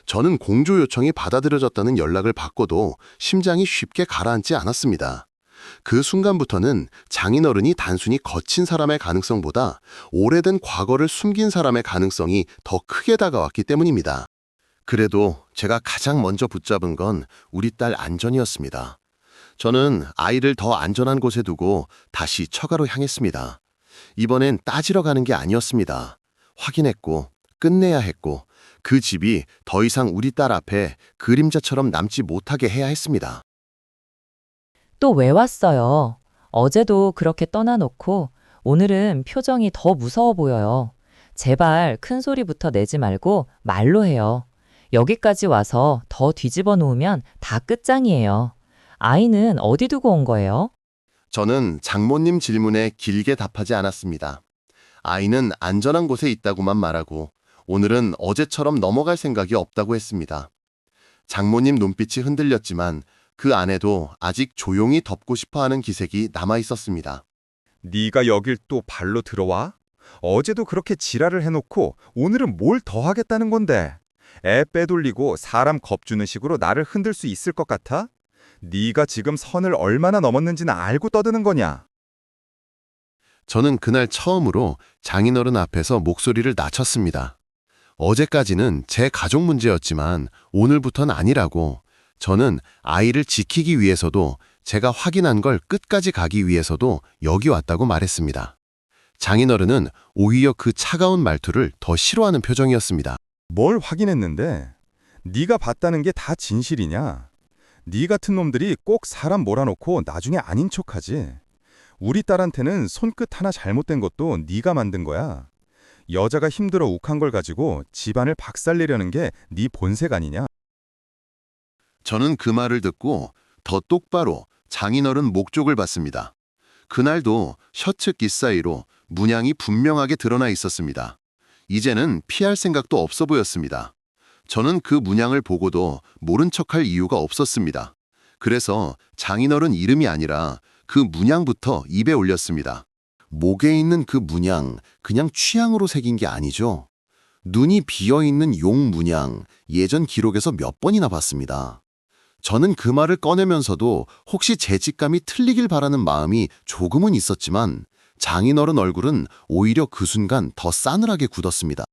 저는 공조 요청이 받아들여졌다는 연락을 받고도 심장이 쉽게 가라앉지 않았습니다. 그 순간부터는 장인어른이 단순히 거친 사람의 가능성보다 오래된 과거를 숨긴 사람의 가능성이 더 크게 다가왔기 때문입니다. 그래도 제가 가장 먼저 붙잡은 건 우리 딸 안전이었습니다. 저는 아이를 더 안전한 곳에 두고 다시 처가로 향했습니다. 이번엔 따지러 가는 게 아니었습니다. 확인했고 끝내야 했고 그 집이 더 이상 우리 딸 앞에 그림자처럼 남지 못하게 해야 했습니다. 또 왜 왔어요? 어제도 그렇게 떠나놓고 오늘은 표정이 더 무서워 보여요. 제발 큰 소리부터 내지 말고 말로 해요. 여기까지 와서 더 뒤집어 놓으면 다 끝장이에요. 아이는 어디 두고 온 거예요? 저는 장모님 질문에 길게 답하지 않았습니다. 아이는 안전한 곳에 있다고만 말하고 오늘은 어제처럼 넘어갈 생각이 없다고 했습니다. 장모님 눈빛이 흔들렸지만 그 안에도 아직 조용히 덮고 싶어하는 기색이 남아 있었습니다. 네가 여길 또 발로 들어와? 어제도 그렇게 지랄을 해놓고 오늘은 뭘 더 하겠다는 건데? 애 빼돌리고 사람 겁주는 식으로 나를 흔들 수 있을 것 같아? 네가 지금 선을 얼마나 넘었는지는 알고 떠드는 거냐? 저는 그날 처음으로 장인어른 앞에서 목소리를 낮췄습니다. 어제까지는 제 가족 문제였지만 오늘부터는 아니라고. 저는 아이를 지키기 위해서도 제가 확인한 걸 끝까지 가기 위해서도 여기 왔다고 말했습니다. 장인어른은 오히려 그 차가운 말투를 더 싫어하는 표정이었습니다. 뭘 확인했는데? 네가 봤다는 게 다 진실이냐? 네 같은 놈들이 꼭 사람 몰아놓고 나중에 아닌 척하지. 우리 딸한테는 손끝 하나 잘못된 것도 네가 만든 거야. 여자가 힘들어 욱한 걸 가지고 집안을 박살내려는 게 네 본색 아니냐? 저는 그 말을 듣고 더 똑바로 장인어른 목쪽을 봤습니다. 그날도 셔츠 깃 사이로 문양이 분명하게 드러나 있었습니다. 이제는 피할 생각도 없어 보였습니다. 저는 그 문양을 보고도 모른 척할 이유가 없었습니다. 그래서 장인어른 이름이 아니라 그 문양부터 입에 올렸습니다. 목에 있는 그 문양, 그냥 취향으로 새긴 게 아니죠. 눈이 비어있는 용 문양, 예전 기록에서 몇 번이나 봤습니다. 저는 그 말을 꺼내면서도 혹시 제 직감이 틀리길 바라는 마음이 조금은 있었지만 장인어른 얼굴은 오히려 그 순간 더 싸늘하게 굳었습니다.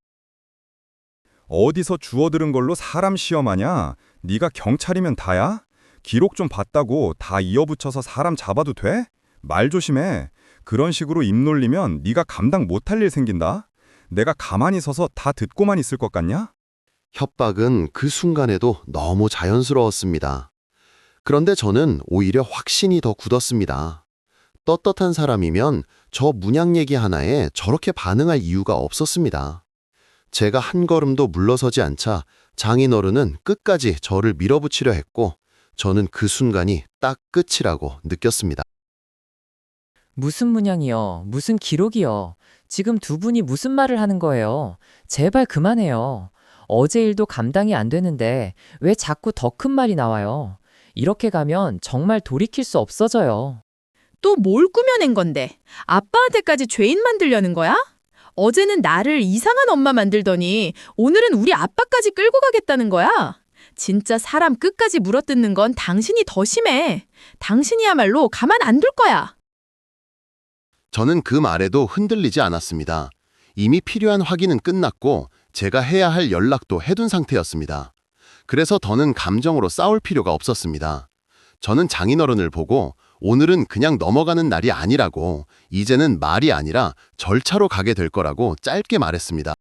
어디서 주워들은 걸로 사람 시험하냐? 네가 경찰이면 다야? 기록 좀 봤다고 다 이어붙여서 사람 잡아도 돼? 말 조심해. 그런 식으로 입 놀리면 네가 감당 못할 일 생긴다. 내가 가만히 서서 다 듣고만 있을 것 같냐? 협박은 그 순간에도 너무 자연스러웠습니다. 그런데 저는 오히려 확신이 더 굳었습니다. 떳떳한 사람이면 저 문양 얘기 하나에 저렇게 반응할 이유가 없었습니다. 제가 한 걸음도 물러서지 않자 장인어른은 끝까지 저를 밀어붙이려 했고 저는 그 순간이 딱 끝이라고 느꼈습니다. 무슨 문양이요? 무슨 기록이요? 지금 두 분이 무슨 말을 하는 거예요? 제발 그만해요. 어제 일도 감당이 안 되는데 왜 자꾸 더 큰 말이 나와요? 이렇게 가면 정말 돌이킬 수 없어져요. 또 뭘 꾸며낸 건데? 아빠한테까지 죄인 만들려는 거야? 어제는 나를 이상한 엄마 만들더니 오늘은 우리 아빠까지 끌고 가겠다는 거야? 진짜 사람 끝까지 물어뜯는 건 당신이 더 심해. 당신이야말로 가만 안 둘 거야. 저는 그 말에도 흔들리지 않았습니다. 이미 필요한 확인은 끝났고 제가 해야 할 연락도 해둔 상태였습니다. 그래서 더는 감정으로 싸울 필요가 없었습니다. 저는 장인어른을 보고 오늘은 그냥 넘어가는 날이 아니라고, 이제는 말이 아니라 절차로 가게 될 거라고 짧게 말했습니다.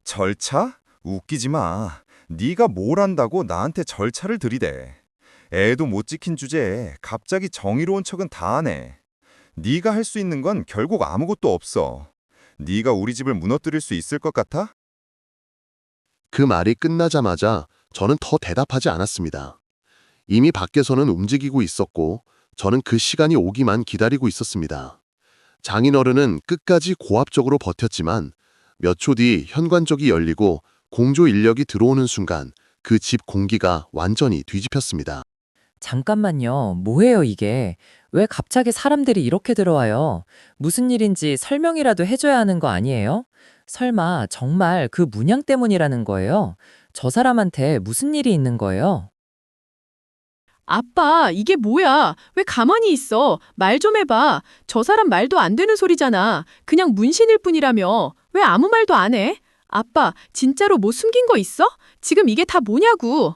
절차? 웃기지 마. 네가 뭘 안다고 나한테 절차를 들이대. 애도 못 지킨 주제에 갑자기 정의로운 척은 다 하네. 네가 할 수 있는 건 결국 아무것도 없어. 네가 우리 집을 무너뜨릴 수 있을 것 같아? 그 말이 끝나자마자 저는 더 대답하지 않았습니다. 이미 밖에서는 움직이고 있었고 저는 그 시간이 오기만 기다리고 있었습니다. 장인어른은 끝까지 고압적으로 버텼지만 몇 초 뒤 현관쪽이 열리고 공조 인력이 들어오는 순간 그 집 공기가 완전히 뒤집혔습니다. 잠깐만요. 뭐예요, 이게? 왜 갑자기 사람들이 이렇게 들어와요? 무슨 일인지 설명이라도 해줘야 하는 거 아니에요? 설마 정말 그 문양 때문이라는 거예요? 저 사람한테 무슨 일이 있는 거예요? 아빠, 이게 뭐야? 왜 가만히 있어? 말 좀 해봐. 저 사람 말도 안 되는 소리잖아. 그냥 문신일 뿐이라며. 왜 아무 말도 안 해? 아빠, 진짜로 뭐 숨긴 거 있어? 지금 이게 다 뭐냐고.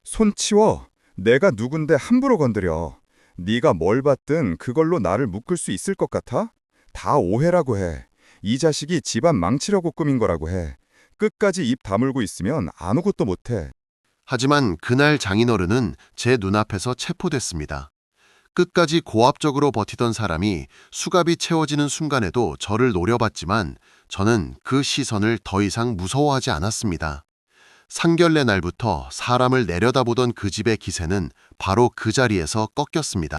손 치워. 내가 누군데 함부로 건드려. 네가 뭘 받든 그걸로 나를 묶을 수 있을 것 같아? 다 오해라고 해. 이 자식이 집안 망치려고 꾸민 거라고 해. 끝까지 입 다물고 있으면 아무것도 못해. 하지만 그날 장인어른은 제 눈앞에서 체포됐습니다. 끝까지 고압적으로 버티던 사람이 수갑이 채워지는 순간에도 저를 노려봤지만 저는 그 시선을 더 이상 무서워하지 않았습니다. 상견례 날부터 사람을 내려다보던 그 집의 기세는 바로 그 자리에서 꺾였습니다.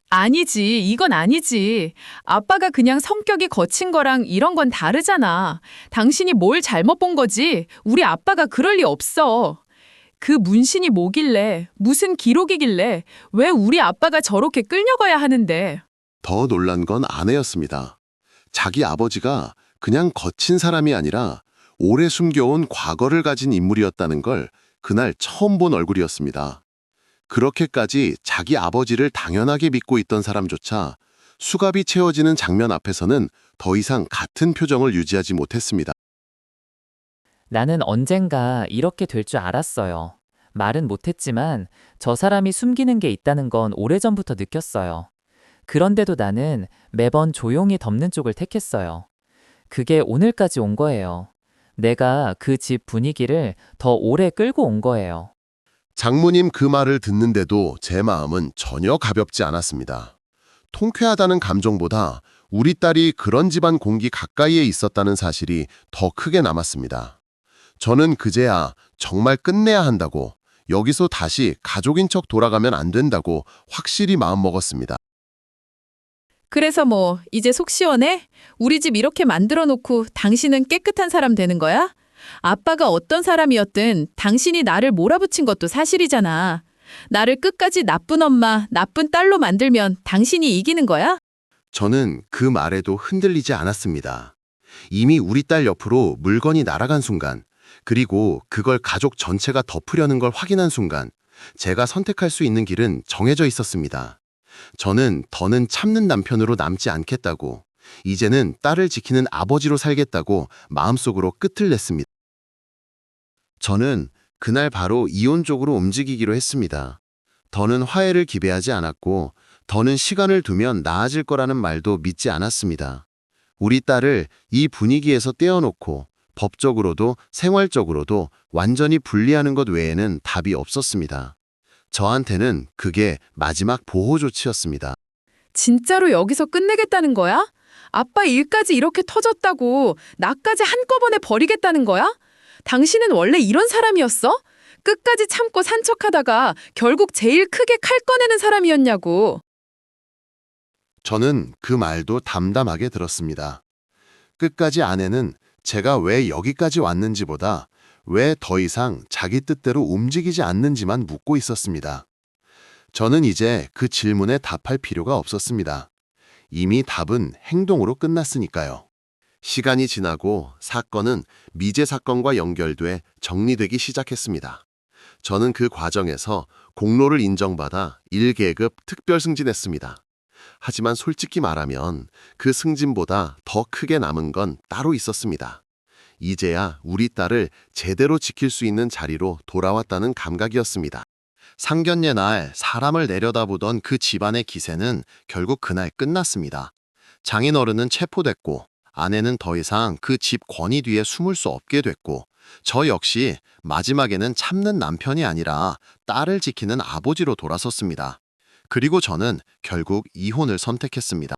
아니지, 이건 아니지. 아빠가 그냥 성격이 거친 거랑 이런 건 다르잖아. 당신이 뭘 잘못 본 거지? 우리 아빠가 그럴 리 없어. 그 문신이 뭐길래, 무슨 기록이길래, 왜 우리 아빠가 저렇게 끌려가야 하는데. 더 놀란 건 아내였습니다. 자기 아버지가 그냥 거친 사람이 아니라 오래 숨겨온 과거를 가진 인물이었다는 걸 그날 처음 본 얼굴이었습니다. 그렇게까지 자기 아버지를 당연하게 믿고 있던 사람조차 수갑이 채워지는 장면 앞에서는 더 이상 같은 표정을 유지하지 못했습니다. 나는 언젠가 이렇게 될 줄 알았어요. 말은 못했지만 저 사람이 숨기는 게 있다는 건 오래전부터 느꼈어요. 그런데도 나는 매번 조용히 덮는 쪽을 택했어요. 그게 오늘까지 온 거예요. 내가 그 집 분위기를 더 오래 끌고 온 거예요. 장모님 그 말을 듣는데도 제 마음은 전혀 가볍지 않았습니다. 통쾌하다는 감정보다 우리 딸이 그런 집안 공기 가까이에 있었다는 사실이 더 크게 남았습니다. 저는 그제야 정말 끝내야 한다고, 여기서 다시 가족인 척 돌아가면 안 된다고 확실히 마음먹었습니다. 그래서 뭐, 이제 속 시원해? 우리 집 이렇게 만들어 놓고 당신은 깨끗한 사람 되는 거야? 아빠가 어떤 사람이었든 당신이 나를 몰아붙인 것도 사실이잖아. 나를 끝까지 나쁜 엄마, 나쁜 딸로 만들면 당신이 이기는 거야? 저는 그 말에도 흔들리지 않았습니다. 이미 우리 딸 옆으로 물건이 날아간 순간, 그리고 그걸 가족 전체가 덮으려는 걸 확인한 순간, 제가 선택할 수 있는 길은 정해져 있었습니다. 저는 더는 참는 남편으로 남지 않겠다고, 이제는 딸을 지키는 아버지로 살겠다고 마음속으로 끝을 냈습니다. 저는 그날 바로 이혼 쪽으로 움직이기로 했습니다. 더는 화해를 기대하지 않았고, 더는 시간을 두면 나아질 거라는 말도 믿지 않았습니다. 우리 딸을 이 분위기에서 떼어놓고 법적으로도 생활적으로도 완전히 분리하는 것 외에는 답이 없었습니다. 저한테는 그게 마지막 보호 조치였습니다. 진짜로 여기서 끝내겠다는 거야? 아빠 일까지 이렇게 터졌다고 나까지 한꺼번에 버리겠다는 거야? 당신은 원래 이런 사람이었어? 끝까지 참고 산척하다가 결국 제일 크게 칼 꺼내는 사람이었냐고. 저는 그 말도 담담하게 들었습니다. 끝까지 아내는 제가 왜 여기까지 왔는지보다 왜 더 이상 자기 뜻대로 움직이지 않는지만 묻고 있었습니다. 저는 이제 그 질문에 답할 필요가 없었습니다. 이미 답은 행동으로 끝났으니까요. 시간이 지나고 사건은 미제 사건과 연결돼 정리되기 시작했습니다. 저는 그 과정에서 공로를 인정받아 1계급 특별 승진했습니다. 하지만 솔직히 말하면 그 승진보다 더 크게 남은 건 따로 있었습니다. 이제야 우리 딸을 제대로 지킬 수 있는 자리로 돌아왔다는 감각이었습니다. 상견례 날 사람을 내려다보던 그 집안의 기세는 결국 그날 끝났습니다. 장인어른은 체포됐고 아내는 더 이상 그 집 권위 뒤에 숨을 수 없게 됐고 저 역시 마지막에는 참는 남편이 아니라 딸을 지키는 아버지로 돌아섰습니다. 그리고 저는 결국 이혼을 선택했습니다.